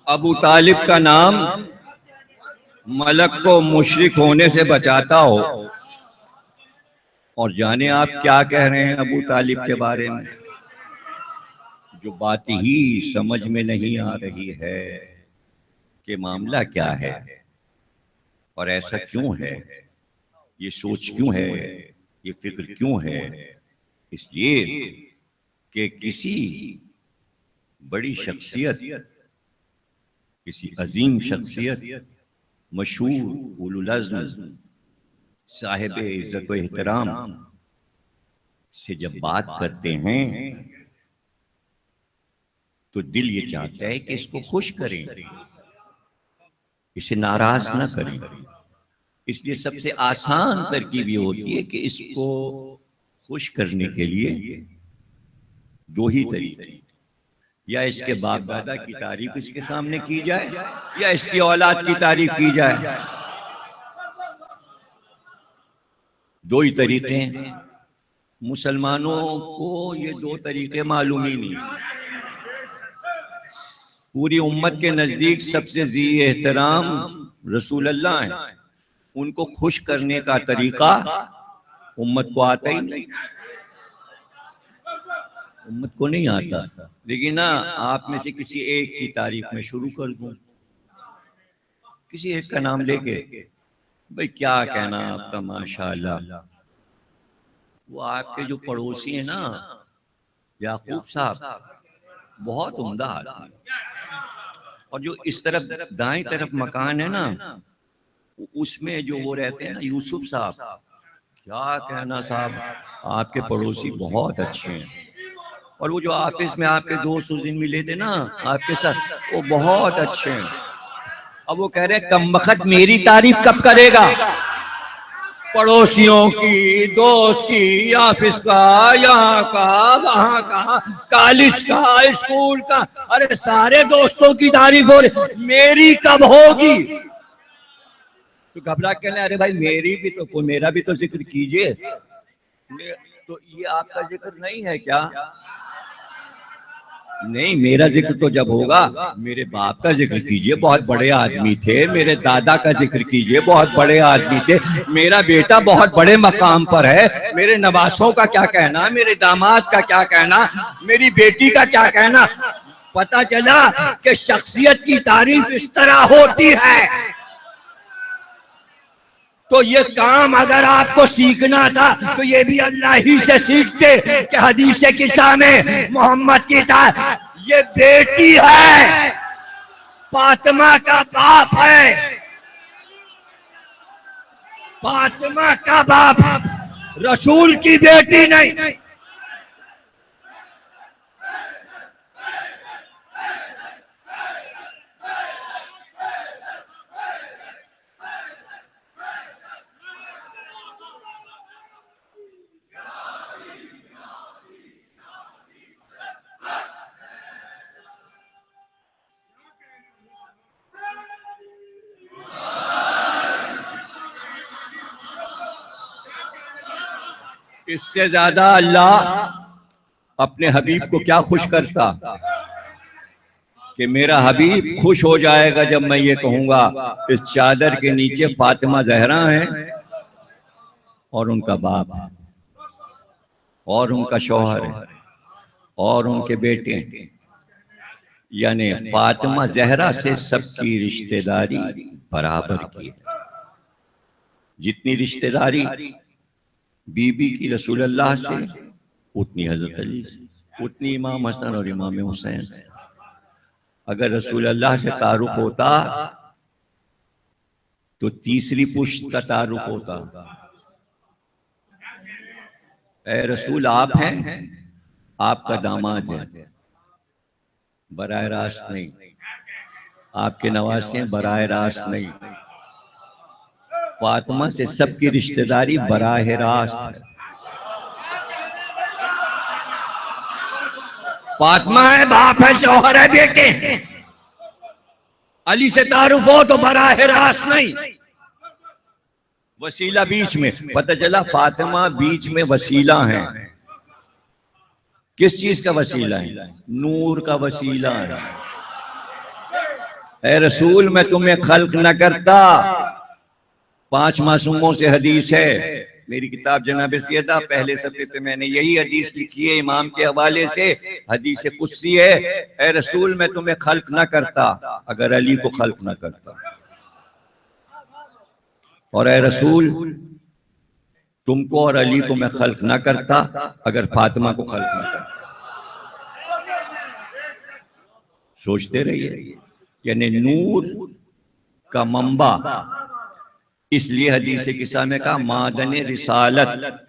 अबू तालिब का नाम मलक को मुशरिक होने से बचाता हो। और जाने आप क्या कह रहे हैं अबू तालिब के बारे में, जो बात ही समझ में नहीं आ रही है कि मामला क्या है और ऐसा क्यों है, ये सोच क्यों है, ये फिक्र क्यों है। इसलिए कि किसी बड़ी शख्सियत, किसी अजीम शख्सियत, मशहूर उलुल अज़्म, साहिब इज्जत व एहतराम से जब बात करते हैं तो दिल ये चाहता है कि इसको खुश करें, इसे नाराज ना करें। इसलिए सबसे आसान तरकीब ये होती है कि इसको खुश करने के लिए दो ही तरीके, या इसके बाप दादा की तारीफ इसके सामने की जाए या इसकी औलाद की तारीफ की जाए। दो ही तरीके हैं। मुसलमानों को ये दो तरीके मालूम ही नहीं। पूरी उम्मत के नजदीक सबसे जी एहतराम रसूल अल्लाह हैं, उनको खुश करने का तरीका उम्मत को आता ही नहीं, उम्मत को नहीं आता। लेकिन ना आप में से किसी एक की तारीफ में शुरू कर दूं, किसी एक का नाम लेके, भाई क्या कहना आपका माशाअल्लाह, वो आपके जो पड़ोसी है ना याकूब साहब, बहुत उम्दा आदमी, और जो इस तरफ दाएं तरफ मकान है ना उसमें जो वो रहते हैं ना यूसुफ साहब, क्या कहना साहब, आपके पड़ोसी बहुत अच्छे हैं। और वो जो ऑफिस में आपके दोस्त उस दिन मिले थे ना आपके साथ, वो बहुत अच्छे हैं। अब वो कह रहे हैं कमबख्त मेरी तारीफ कब करेगा, पड़ोसियों की, दोस्त की, ऑफिस का, यहाँ का, वहां का, कॉलेज का, स्कूल का, अरे सारे दोस्तों की तारीफ हो रही, मेरी कब होगी। तो घबरा के कहने अरे भाई मेरी भी तो, मेरा भी तो जिक्र कीजिए। तो ये आपका जिक्र नहीं है क्या? नहीं, मेरा जिक्र तो जब होगा, मेरे बाप का जिक्र कीजिए, बहुत बड़े आदमी थे, मेरे दादा का जिक्र कीजिए, बहुत बड़े आदमी थे, मेरा बेटा बहुत बड़े मकाम पर है, मेरे नवासों का क्या कहना, मेरे दामाद का क्या कहना, मेरी बेटी का क्या कहना। पता चला कि शख्सियत की तारीफ इस तरह होती है। तो ये काम अगर आपको सीखना था तो ये भी अल्लाह ही से सीखते कि हदीस किस्सा में मोहम्मद की ये बेटी है, फातिमा का बाप है, फातिमा का बाप, रसूल की बेटी नहीं। इससे ज्यादा अल्लाह अपने हबीब को क्या खुश करता कि मेरा हबीब खुश हो जाएगा जब मैं ये कहूंगा इस चादर के नीचे फातिमा जहरा है और उनका बाप है और उनका शौहर है और उनके बेटे हैं। यानी फातिमा जहरा से सबकी रिश्तेदारी बराबर की है। जितनी रिश्तेदारी बीबी की रसूल अल्लाह से, उतनी हजरत अली से, उतनी इमाम हसन और इमाम हुसैन से। अगर रसूल अल्लाह से तारुफ होता तो तीसरी पुश्त का तारुफ होता। ए रसूल आप हैं, आपका दामाद है, बराह रास्त नहीं। आपके नवासे हैं, बराह रास्त नहीं। फातिमा से सबकी रिश्तेदारी बराह रास्त है। फातिमा है, बाप है, शौहर है, बेटे हैं। अली से तारुफ हो तो बराह रास्त नहीं, वसीला बीच में। पता चला फातिमा बीच में वसीला है। किस चीज का वसीला है? नूर का वसीला है। ए रसूल मैं तुम्हें खल्क न करता। 5 मासूमों से हदीस है, मेरी किताब जनाब सैयदा पहले सफ़े पे मैंने यही हदीस लिखी है इमाम के हवाले से। हदीस कुदसी है, ए रसूल मैं तुम्हें खल्क न करता अगर अली को खल्क न करता, और ए रसूल तुमको और अली को मैं खल्क न करता अगर फातिमा को खल्क न करता। सोचते रहिए, यानी नूर का मंबा। इसलिए हदीस किस्सा में कहा मादन रिसालत।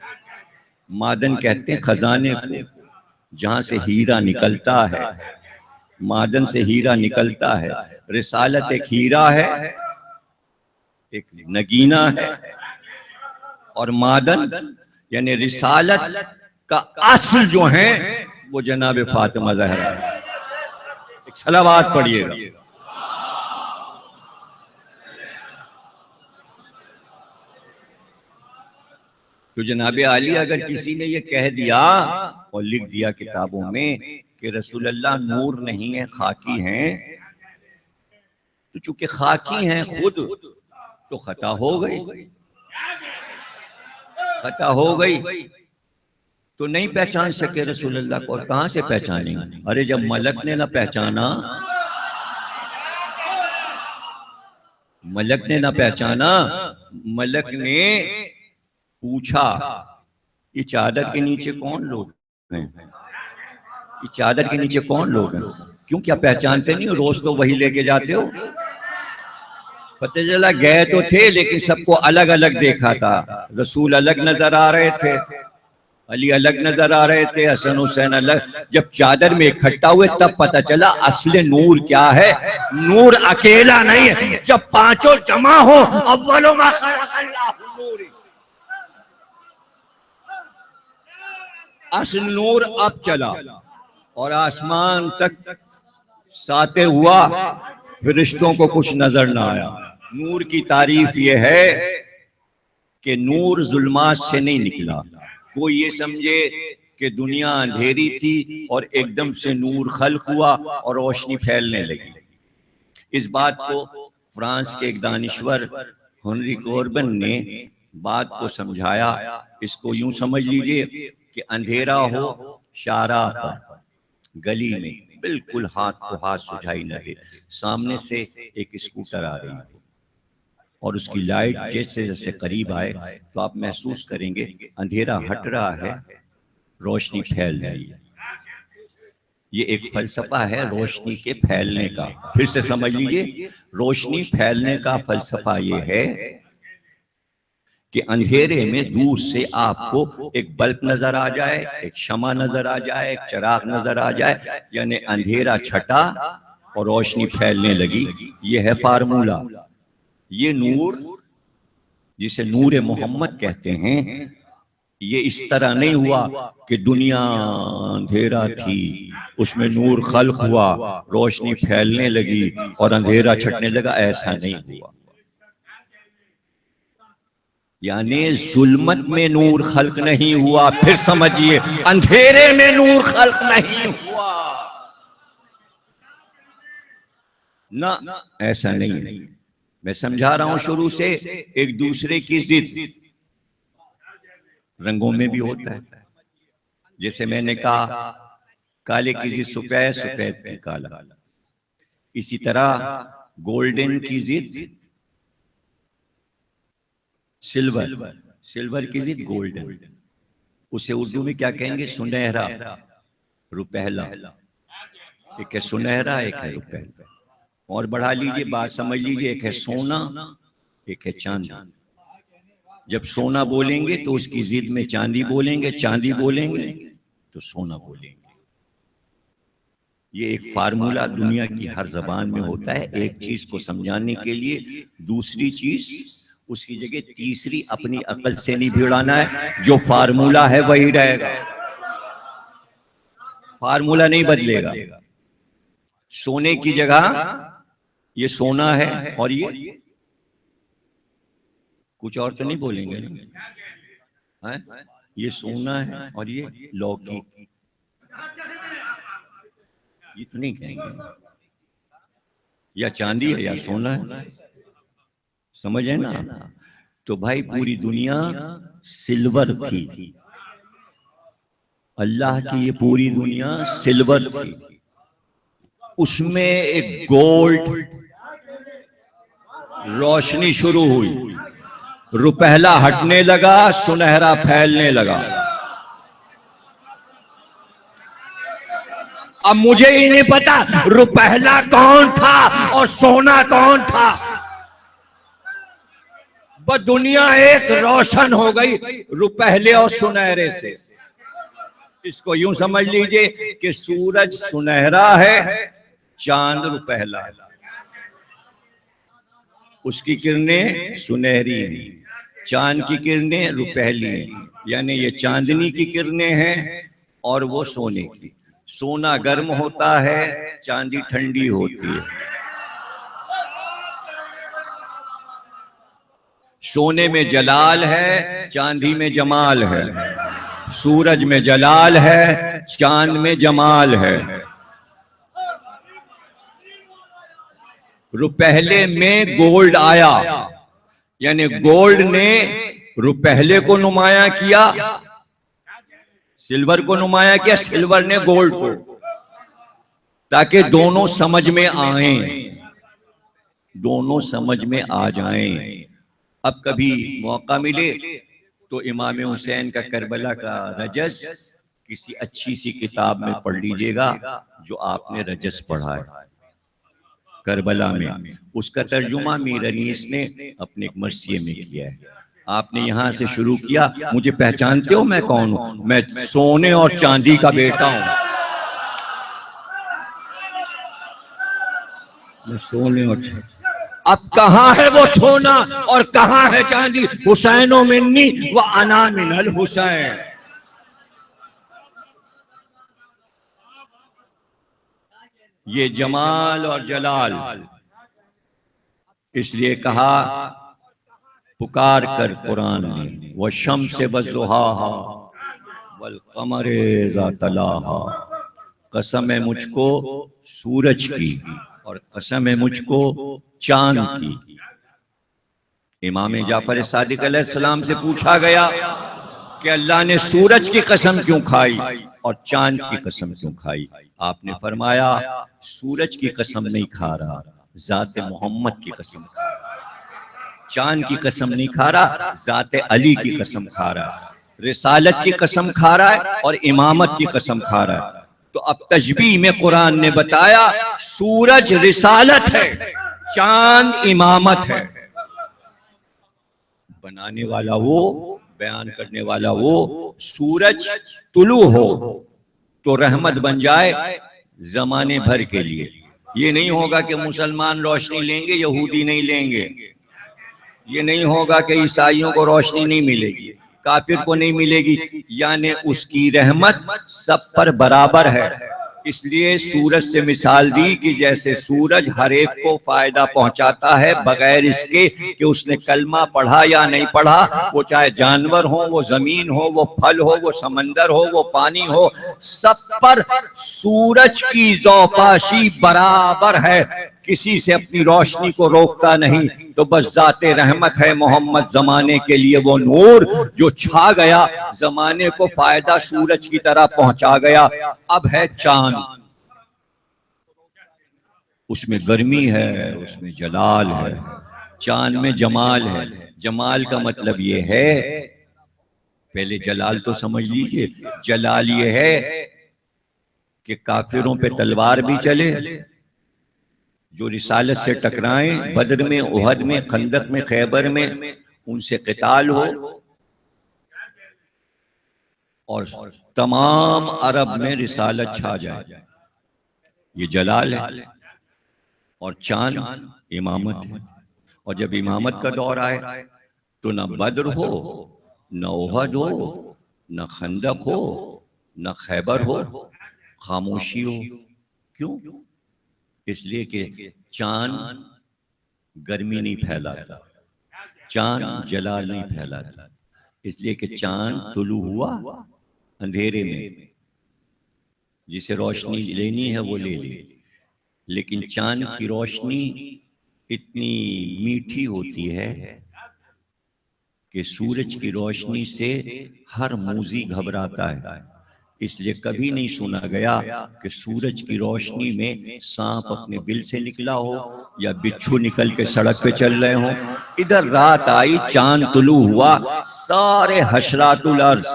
मादन कहते हैं खजाने को, जहां से हीरा निकलता है। मादन से हीरा निकलता है। रिसालत एक हीरा है, एक नगीना है, और मादन यानी रिसालत का असल जो है वो जनाब फातिमा ज़हरा है। एक सलावात पढ़िएगा। तो जनाब आली अगर किसी ने ये कह दिया और लिख दिया किताबों में कि रसूल अल्लाह नूर नहीं है, खाकी हैं, तो चूंकि खाकी हैं खुद तो खता हो गई। खता हो गई तो नहीं पहचान सके रसूल अल्लाह को, और कहां से पहचानेंगे? अरे जब मलक ने ना पहचाना, मलक ने ना पहचाना, मलक ने पूछा ये चादर के नीचे कौन लोग हैं? ये चादर के नीचे कौन लोग हैं? क्यों, क्या पहचानते नहीं हो? रोज तो वही लेके जाते हो। पता चला गए तो थे लेकिन सबको अलग अलग देखा था। रसूल अलग नजर आ रहे थे, अली अलग नजर आ रहे थे, हसन हुसैन अलग। जब चादर में इकट्ठा हुए तब पता चला असली नूर क्या है। नूर अकेला नहीं है, जब पांचों जमा हो अव्वलो मा खलक़ल्लाहु नूर। असल नूर अब चला और आसमान तक साते हुआ, फरिश्तों को कुछ नजर ना आया। नूर की तारीफ यह है कि नूर जुल्मात से नहीं निकला। कोई ये समझे कि दुनिया अंधेरी थी और एकदम से नूर खल्क हुआ और रोशनी फैलने लगी। इस बात को फ्रांस के एक दानिश्वर हेनरी कॉर्बन ने बात को समझाया। इसको यूं समझ लीजिए कि अंधेरा हो शारा पर, गली में बिल्कुल हाथ को हाथ सुझाई न दे, सामने से एक स्कूटर आ रही है और उसकी लाइट जैसे जैसे करीब आए तो आप महसूस करेंगे अंधेरा हट रहा है, रोशनी फैल रही है। ये एक फलसफा है रोशनी के फैलने का। फिर से समझ लीजिए, रोशनी फैलने का फलसफा ये है कि अंधेरे में दूर से आपको एक बल्ब नजर आ जाए, एक शमा नजर आ जाए, एक चिराग नजर आ जाए, यानी अंधेरा छटा और रोशनी फैलने लगी। ये है फार्मूला। ये नूर जिसे नूर मोहम्मद कहते हैं, ये इस तरह नहीं हुआ कि दुनिया अंधेरा थी, उसमें नूर खल्क हुआ, रोशनी फैलने लगी और अंधेरा छटने लगा। ऐसा नहीं हुआ। यानी जुल्मत में नूर खल्क नहीं हुआ। फिर समझिए, अंधेरे में नूर खल्क नहीं हुआ ना, ऐसा नहीं। मैं समझा रहा हूं शुरू से। एक दूसरे की जिद रंगों में भी होता है। जैसे मैंने कहा काले की जिद सफेद, सफेद की काला। इसी तरह गोल्डन की जिद सिल्वर, सिल्वर की जिद गोल्डन। उसे उर्दू में क्या कहेंगे? सुनहरा, रुपहला। एक है सुनहरा, एक है रुपहला। और बढ़ा लीजिए, बात समझ लीजिए, एक है सोना, एक है चांदी। जब सोना बोलेंगे तो उसकी जिद में चांदी बोलेंगे, चांदी बोलेंगे तो सोना बोलेंगे। ये एक फार्मूला दुनिया की हर जबान में होता है। एक चीज को समझाने के लिए दूसरी चीज उसकी जगह तीसरी अपनी अकल से नहीं भिड़ाना है। जो फार्मूला है वही रहेगा, फार्मूला नहीं बदलेगा। सोने की जगह ये सोना है और ये कुछ और तो नहीं बोलेंगे है? ये सोना है और ये लौकी, ये तो नहीं कहेंगे। या चांदी है या सोना है, समझ है ना? तो भाई पूरी दुनिया सिल्वर थी, अल्लाह की ये पूरी दुनिया सिल्वर थी। उसमें एक गोल्ड रोशनी शुरू हुई, रुपहला हटने लगा, सुनहरा फैलने लगा। अब मुझे ही नहीं पता रुपहला कौन था और सोना कौन था, बस दुनिया एक रोशन हो गई रुपहले और सुनहरे से। इसको यूं समझ लीजिए कि सूरज सुनहरा है, चांद रुपहला है, उसकी किरणें सुनहरी हैं, चांद की किरणें रुपहली हैं। यानी ये चांदनी की किरणें हैं और वो सोने की। सोना गर्म होता है, चांदी ठंडी होती है। सोने में जलाल है, चांदी में जमाल है। सूरज में जलाल है, चांद में जमाल है। रुपहले में गोल्ड आया, यानी गोल्ड ने रुपहले को नुमाया किया, सिल्वर को नुमाया किया, सिल्वर ने गोल्ड को, ताकि दोनों समझ में आए, दोनों समझ में आ जाएं। अब कभी मौका मिले तो इमाम हुसैन का करबला का रजस किसी अच्छी सी किताब में पढ़ लीजिएगा, जो आपने रजस पढ़ा है करबला में। उसका तर्जुमा मीर अनीस ने अपने एक मरसिये में किया है। आपने यहां से शुरू किया। मुझे पहचानते हो मैं कौन हूं? मैं सोने और चांदी का बेटा हूं। मैं सोने और चांदी। अब कहां है वो सोना और कहां है चांदी? हुसैनो मिन्नी व अना मिनल हुसैन। ये जमाल और जलाल, इसलिए कहा पुकार कर कुरान में, वह शम्स वज़ुहाहा वल क़मरे ज़ा तलाहा। कसम है मुझको सूरज की और कसम है मुझको चांद की। इमाम जाफर सादिक अलैहिस्सलाम से पूछा गया कि अल्लाह ने सूरज की कसम क्यों खाई और चांद की कसम क्यों खाई? आपने फरमाया सूरज की कसम नहीं खा रहा, जाते मोहम्मद की कसम खा रहा। चांद की कसम नहीं खा रहा, जाते अली की कसम खा रहा। रिसालत की कसम खा रहा है और इमामत की कसम खा रहा है। तो अब तशबीह में कुरान ने बताया सूरज रिसालत है, चांद इमामत है। बनाने वाला वो, बयान करने वाला वो। सूरज तुलू हो तो रहमत बन जाए जमाने भर के लिए। ये नहीं होगा कि मुसलमान रोशनी लेंगे, यहूदी नहीं लेंगे। ये नहीं होगा कि ईसाइयों को रोशनी नहीं मिलेगी, काफिर को नहीं मिलेगी। यानी उसकी रहमत सब पर बराबर है। इसलिए सूरज से मिसाल दी कि जैसे सूरज हर एक को फायदा पहुंचाता है बगैर इसके कि उसने कलमा पढ़ा या नहीं पढ़ा। वो चाहे जानवर हो, वो जमीन हो, वो फल हो, वो समंदर हो, वो पानी हो, सब पर सूरज की ज़ौक़ाशी बराबर है। किसी से अपनी रोशनी को रोकता नहीं। तो बस जाते रहमत है मोहम्मद जमाने के लिए वो नूर जो छा गया, जमाने को फायदा सूरज की तरह पहुंचा गया। अब है चांद, उसमें गर्मी है, उसमें जलाल है, चांद में जमाल है। जमाल का मतलब ये है, पहले जलाल तो समझ लीजिए। जलाल ये है कि काफिरों पे तलवार भी चले, जो रिसालत से टकराएं, बदर में, उहद में, खंदक में, खैबर में, उनसे क़िताल हो, और तमाम अरब में रिसालत छा जाए। ये जलाल है। और चांद इमामत है। और जब इमामत का दौर आए तो न बद्र हो, न उहद हो, न खंदक हो, न खैबर हो, खामोशी हो। क्यों? इसलिए कि चांद गर्मी नहीं फैलाता, चांद जलाल नहीं फैलाता। इसलिए कि चांद तुलू हुआ अंधेरे में, जिसे रोशनी लेनी है वो ले ले, लेकिन चांद की रोशनी इतनी मीठी होती है कि सूरज की रोशनी से हर मूजी घबराता है। इसलिए कभी नहीं सुना गया कि सूरज की रोशनी में सांप अपने बिल से निकला हो या बिच्छू निकल के सड़क पे चल रहे हो। इधर रात आई, चांद तुलू हुआ, सारे हशरातुल अर्ज़,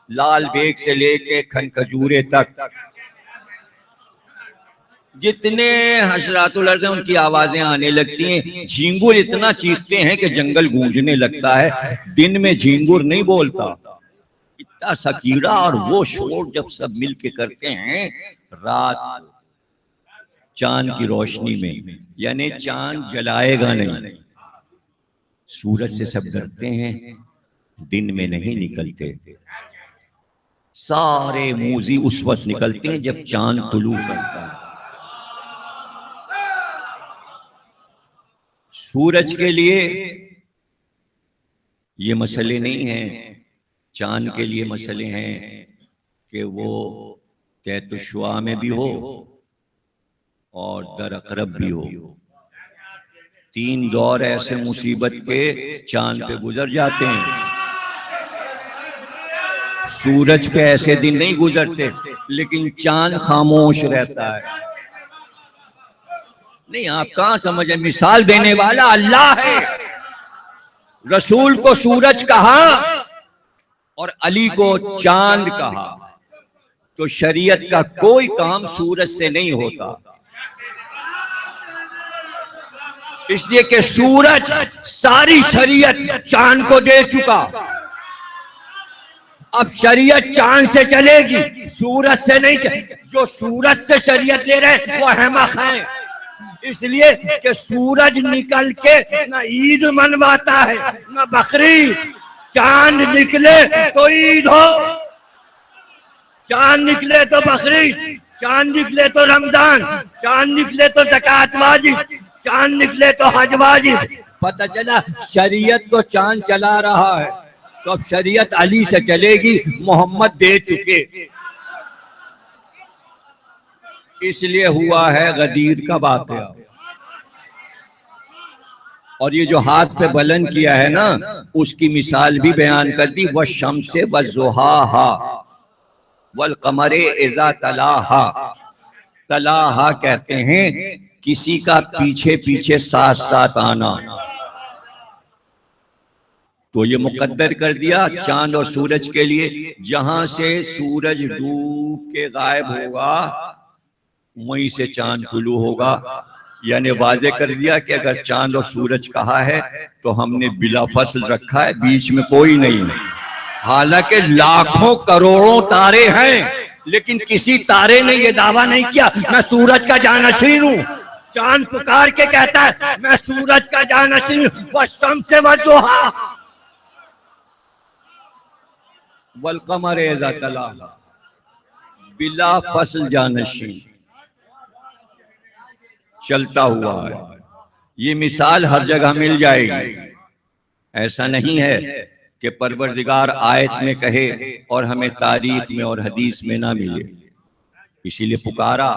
लाल बेग से लेके खनखजूरे तक, जितने हशरातुल अर्ज़ हैं उनकी आवाजें आने लगती हैं। झींगुर इतना चीखते हैं कि जंगल गूंजने लगता है। दिन में झींगुर नहीं बोलता, इतना सा कीड़ा, और वो शोर जब सब मिल के करते हैं रात चांद की रोशनी में, यानी चांद जलाएगा नहीं। सूरज से सब डरते हैं, दिन में नहीं निकलते। सारे मूजी उस वक्त निकलते हैं जब चांद तुलू करता है। सूरज के लिए ये मसले नहीं हैं, चांद के लिए मसले हैं कि वो तैतुशुआ में भी हो और दर अकरब भी हो। 3 दौर ऐसे मुसीबत के चांद पे गुजर जाते हैं। सूरज पे ऐसे दिन नहीं गुजरते, लेकिन चांद खामोश रहता है। नहीं, आप कहां समझे? मिसाल देने वाला अल्लाह है। रसूल को सूरज कहा और अली को चांद कहा, तो शरीयत का कोई काम सूरज से नहीं होता। इसलिए कि सूरज सारी शरीयत चांद को दे चुका। अब शरीयत चांद से चलेगी, सूरज से नहीं चलेगी। जो सूरज से शरीयत ले रहे वो अहमक हैं। इसलिए कि सूरज निकल के न ईद मनवाता है न बकरीद। चांद निकले तो ईद हो, चांद निकले तो बकरीद, चांद निकले तो रमजान, चांद निकले तो ज़कात वाजिब, चांद निकले तो हज वाजिब। पता चला शरीयत तो चांद चला रहा है, तो अब शरीयत अली से चलेगी, मोहम्मद दे चुके। इसलिए हुआ है गदीर का वाक़या। और ये जो हाथ पे बुलंद किया है ना, उसकी मिसाल भी बयान कर दी। वह शम्से व ज़ुहाहा वल कमरे इज़ा तलाहा। तलाहा कहते हैं किसी का पीछे पीछे साथ साथ आना। तो ये मुकद्दर कर दिया चांद और सूरज के लिए। जहां से सूरज डूब के गायब होगा वहीं से चांद तुलू होगा। यानी वाजे कर दिया कि अगर चांद और सूरज कहा है तो हमने बिला फसल रखा है, बीच में कोई नहीं। हालांकि लाखों करोड़ों तारे हैं, लेकिन किसी तारे ने यह दावा नहीं किया मैं सूरज का जानशीन हूं। चांद पुकार के कहता है मैं सूरज का जानशीन हूं। वह शम्से व ज़ुहा वल कमर इज़ा तलाहा, बिला फसल जानशीन चलता हुआ है। ये मिसाल हर जगह मिल जाएगी। ऐसा नहीं है कि परवरदिगार आयत में कहे और हमें तारीख में और हदीस में ना मिले। इसीलिए पुकारा,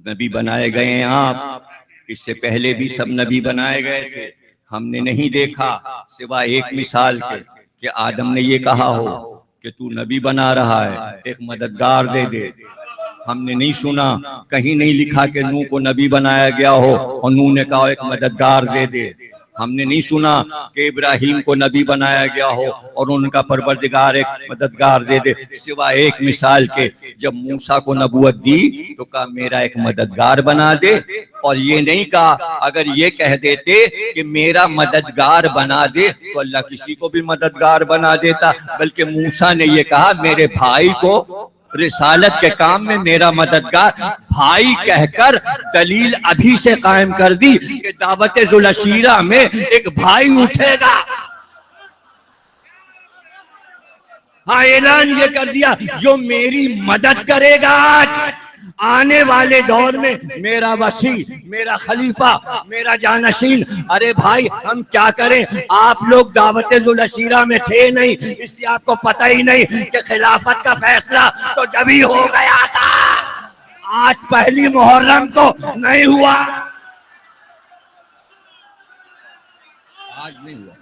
नबी बनाए गए हैं आप। इससे पहले भी सब नबी बनाए गए थे, हमने नहीं देखा सिवा एक मिसाल के कि आदम ने ये कहा हो कि तू नबी बना रहा है, एक मददगार दे दे। हमने नहीं सुना, कहीं नहीं लिखा कि नूह को नबी बनाया गया हो और नूह ने कहा एक मददगार दे दे। हमने नहीं सुना कि इब्राहिम को नबी बनाया गया हो और उनका परवरदिगार एक मददगार दे दे, सिवाय एक मिसाल के, जब मूसा को नबूवत दी तो कहा मेरा एक मददगार बना दे, और ये नहीं कहा, अगर ये कह देते कि मेरा मददगार बना दे तो अल्लाह किसी को भी मददगार बना देता, बल्कि मूसा ने ये कहा मेरे भाई को रिसालत के काम में मेरा मददगार भाई कहकर दलील अभी से कायम कर दी कि दावत जुलशीरा में एक भाई उठेगा। हाँ, ऐलान ये कर दिया जो मेरी मदद करेगा आने वाले दौर में, मेरा वसी, मेरा खलीफा, मेरा जानशीन। अरे भाई हम क्या करें, आप लोग दावत जुलशीरा में थे नहीं, इसलिए आपको पता ही नहीं कि खिलाफत का फैसला तो जब ही हो गया था, आज पहली मुहर्रम को नहीं हुआ, आज नहीं हुआ।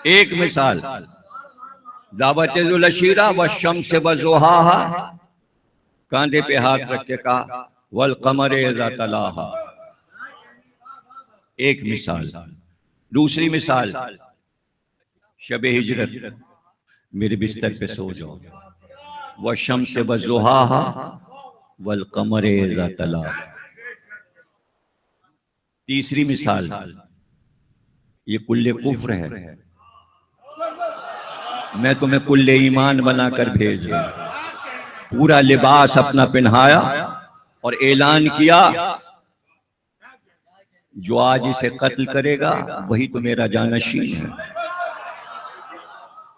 एक मिसाल, दावत जुलशीरा व शम्स व ज़ुहाहा, कांधे पे हाथ रख के कहा वल कमर इज़ा तलाहा। एक मिसाल। दूसरी मिसाल, शब हिजरत, मेरे बिस्तर पे सो जाओ, व शम्स व ज़ुहाहा वल कमर इज़ा तलाहा। तीसरी मिसाल, ये कुल्ले कुफ्र है, मैं तुम्हें कुल्ले ईमान बनाकर भेज रहा हूं। पूरा लिबास अपना पहनाया और ऐलान किया जो आज इसे कत्ल करेगा वही तो मेरा जानशीन है।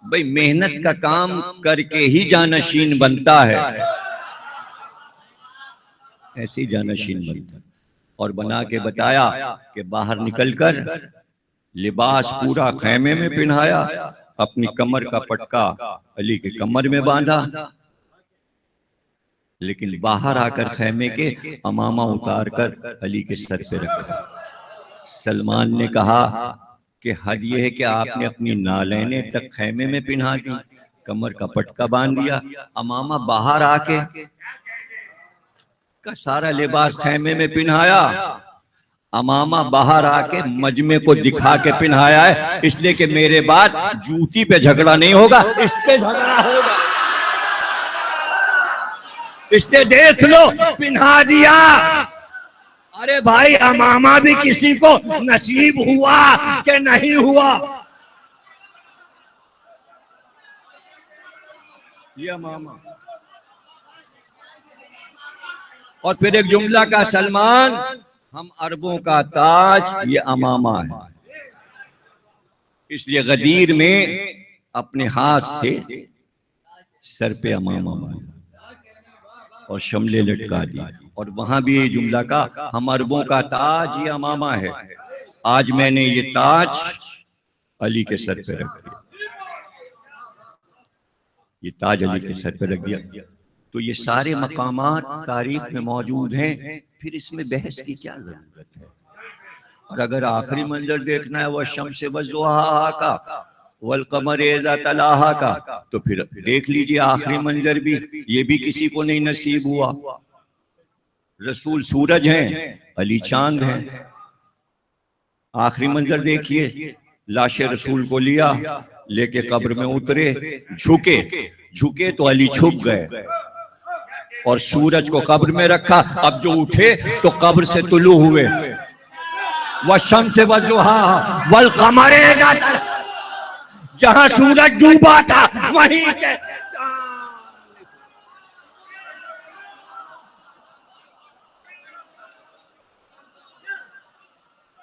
भाई मेहनत का काम करके ही जानशीन बनता है, ऐसे ही जानशीन बनता है। और बना के बताया कि बाहर निकलकर लिबास पूरा खैमे में पहनाया, अपनी कमर का पटका अली के कमर में बांधा, लेकिन बाहर आकर खैमे के अमामा उतार कर अली के सर पे रखा। सलमान ने कहा कि हद यह है कि आपने अपनी नालैने तक खैमे में पहना दी, कमर का पटका बांध दिया, अमामा बाहर आके का सारा लिबास खैमे में पहनाया, अमामा बाहर आके मजमे को दिखा के पहनाया है, इसलिए कि मेरे बाद जूती पे झगड़ा नहीं होगा, इस पे झगड़ा होगा। इसने देख लो पहना दिया। अरे भाई अमामा भी किसी को नसीब हुआ कि नहीं हुआ? ये अमामा। और फिर एक जुमला का, सलमान हम अरबों का ताज, ये अमामा है। इसलिए गदीर में अपने हाथ से सर पे अमामा बांधा और शमले लटका दी। और वहां भी ये जुमला का, हम अरबों का ताज, ये अमामा है। आज मैंने ये ताज अली के सर पे रख दिया, ये ताज अली के सर पे रख दिया। तो ये सारे मकामात तारीख में मौजूद हैं, फिर इसमें बहस की क्या जरूरत है? और अगर आखिरी मंजर देखना है वह शम्स व ज़ुहाहा का, वल कमर इज़ा तलाहा का, तो फिर देख लीजिए आखिरी मंजर भी, ये भी किसी को नहीं नसीब हुआ। रसूल सूरज हैं, अली चांद हैं। आखिरी मंजर देखिए, लाशे रसूल को लिया, लेके कब्र में उतरे, झुके तो अली छुप गए, और सूरज को कब्र में रखा। अब जो उठे तो कब्र से तुलू हुए। वह शम्स व ज़ुहाहा वल कमर इज़ा तलाहा, जहां सूरज डूबा था वहीं से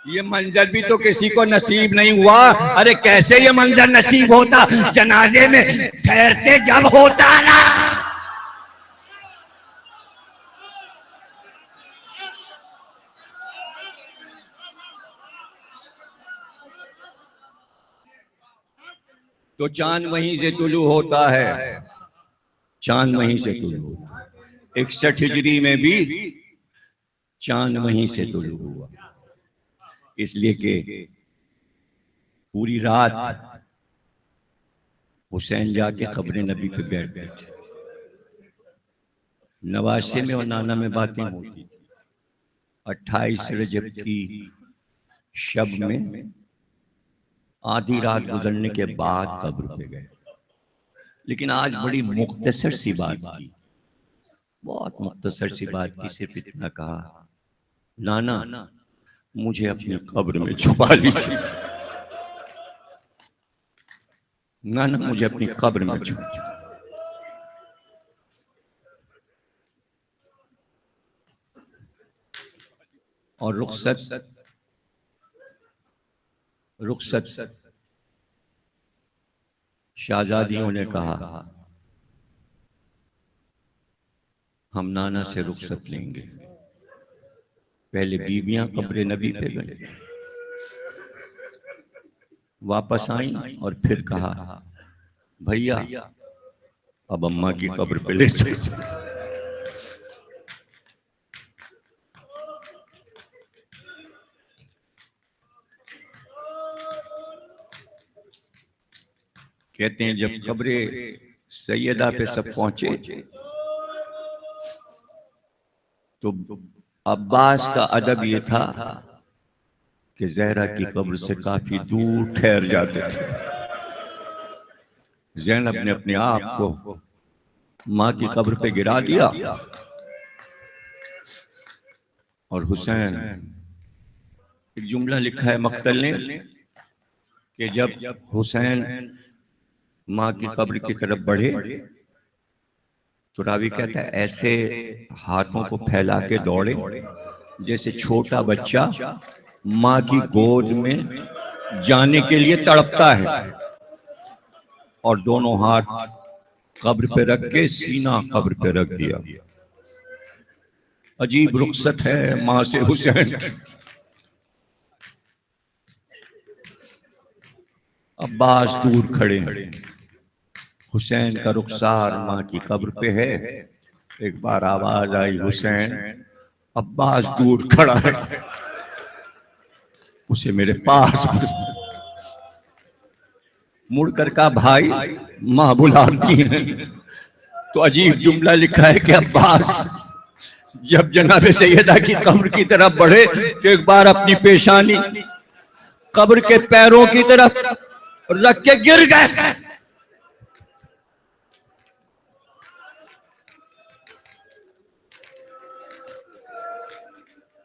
ये मंजर भी तो किसी को नसीब नहीं हुआ। अरे कैसे ये मंजर नसीब होता? जनाजे में ठहरते जब होता ना। तो चांद वहीं से तुलू होता है, चांद वहीं से तुलू होता है। 61 हिजरी में भी चांद वहीं से तुलू हुआ, इसलिए कि पूरी रात हुसैन जाके कब्र नबी पे बैठते थे। नवासे में और नाना में बातें होती थी। 28 रजब की शब में आधी रात गुजरने के बाद कब्र पे गए। लेकिन आज बड़ी मुख्तसर सी बात की, बहुत मुख्तसर सी बात की, सिर्फ इतना कहा, नाना मुझे अपनी कब्र में छुपा लीजिए, नाना मुझे अपनी कब्र में छुपा। और रुखसत शाहजादियों ने कहा हम नाना से रुखसत लेंगे। पहले बीवियां कब्र नबी पे गई, वापस आई और फिर कहा भैया अब अम्मा की कब्र पे ले चलो। कहते हैं जब कब्र सैयदा पे सब पहुंचे तो अब्बास का अदब ये था कि ज़हरा की कब्र से काफी दूर ठहर जाते थे। ज़ैनब ने अपने आप को माँ की कब्र पे गिरा दिया और हुसैन, एक जुमला लिखा है मक्तल ने कि जब हुसैन माँ की कब्र की तरफ बढ़े तो रावी कहता है ऐसे हाथों को फैला के दौड़े जैसे छोटा बच्चा माँ की गोद में जाने के लिए तड़पता है, और दोनों हाथ कब्र पे रख के सीना कब्र पे रख दिया। अजीब रुखसत है माँ से हुसैन। अब्बास दूर खड़े हैं, हुसैन का रुखसार माँ की कब्र पे है। एक बार आवाज आई हुसैन, अब्बास दूर खड़ा है, उसे मेरे पास मुड़कर कहा भाई माँ बुलाती है। तो अजीब जुमला लिखा है कि अब्बास जब जनाब सैयदा की कब्र की तरफ बढ़े तो एक बार अपनी पेशानी कब्र के पैरों की तरफ रख के गिर गए।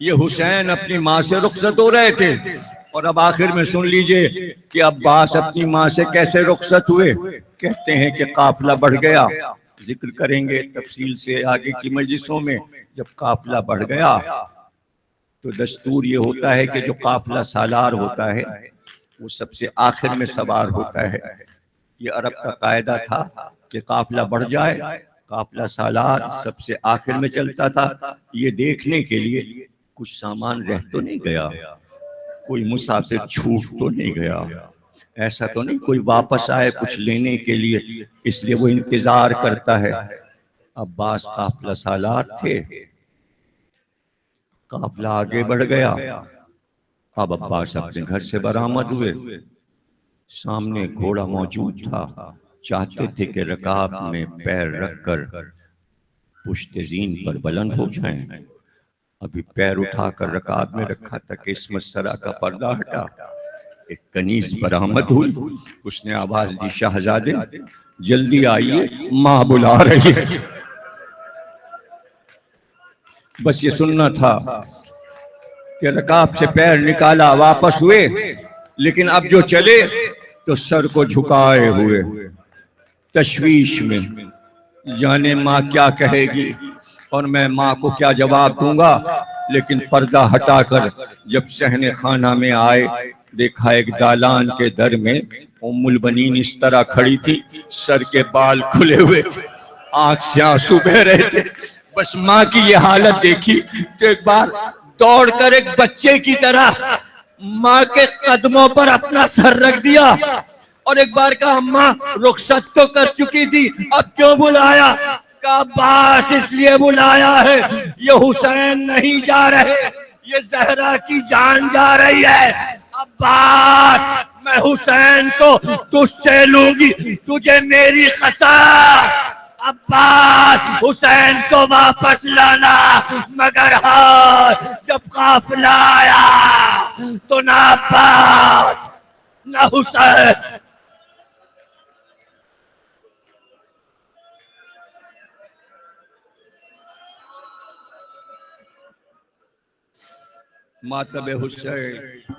ये हुसैन अपनी माँ से रुखसत हो रहे थे, और अब आखिर में सुन लीजिए कि अब्बास अपनी माँ से कैसे रुखसत हुए। कहते हैं कि काफिला बढ़ गया, जिक्र करेंगे तफसील से आगे की मजलिसों में। जब काफिला बढ़ गया तो दस्तूर ये होता है कि जो काफिला सालार होता है वो सबसे आखिर में सवार होता है। ये अरब का कायदा था कि काफिला बढ़ जाए, काफिला सालार सबसे आखिर में चलता था, ये देखने के लिए कुछ सामान रह तो नहीं गया, कोई मुसाफिर छूट तो नहीं गया, ऐसा तो नहीं कोई वापस आए कुछ लेने के लिए, इसलिए वो इंतजार करता है। अब्बास काफिला सालार थे, काफिला आगे बढ़ गया। अब अब्बास अपने घर से बरामद हुए, सामने घोड़ा मौजूद था। चाहते थे कि रकाब में पैर रखकर पुश्तज़ीन पर बुलंद हो जाएं। अभी पैर उठाकर रकाब में रखा था कि इस मसरा का पर्दा हटा, एक कनीज बरामद हुई। उसने आवाज दी शाहजादे जल्दी आइए, माँ बुला रही है। बस ये सुनना था कि रकाब से पैर निकाला, वापस हुए, लेकिन अब जो चले तो सर को झुकाए हुए, तशवीश में, जाने माँ क्या कहेगी और मैं माँ को क्या जवाब दूंगा। लेकिन पर्दा हटाकर जब सहने खाना में आए, देखा एक दालान के दर में उम्मुल बनीन इस तरह खड़ी थी, सर के बाल खुले हुए, आंख से आंसू बह रहे थे। बस माँ की ये हालत देखी तो एक बार दौड़कर एक बच्चे की तरह माँ के कदमों पर अपना सर रख दिया और एक बार कहा, माँ रुखसत तो कर चुकी थी, अब क्यों बुलाया? का अब्बास इसलिए बुलाया है, ये हुसैन नहीं जा रहे, ये जहरा की जान जा रही है। अब्बास, मैं हुसैन को तुझसे लूंगी, तुझे मेरी कसम। अब्बास, हुसैन को वापस लाना, मगर हाँ, जब काफिला आया तो ना अब्बास ना हुसैन। मातब हुसैन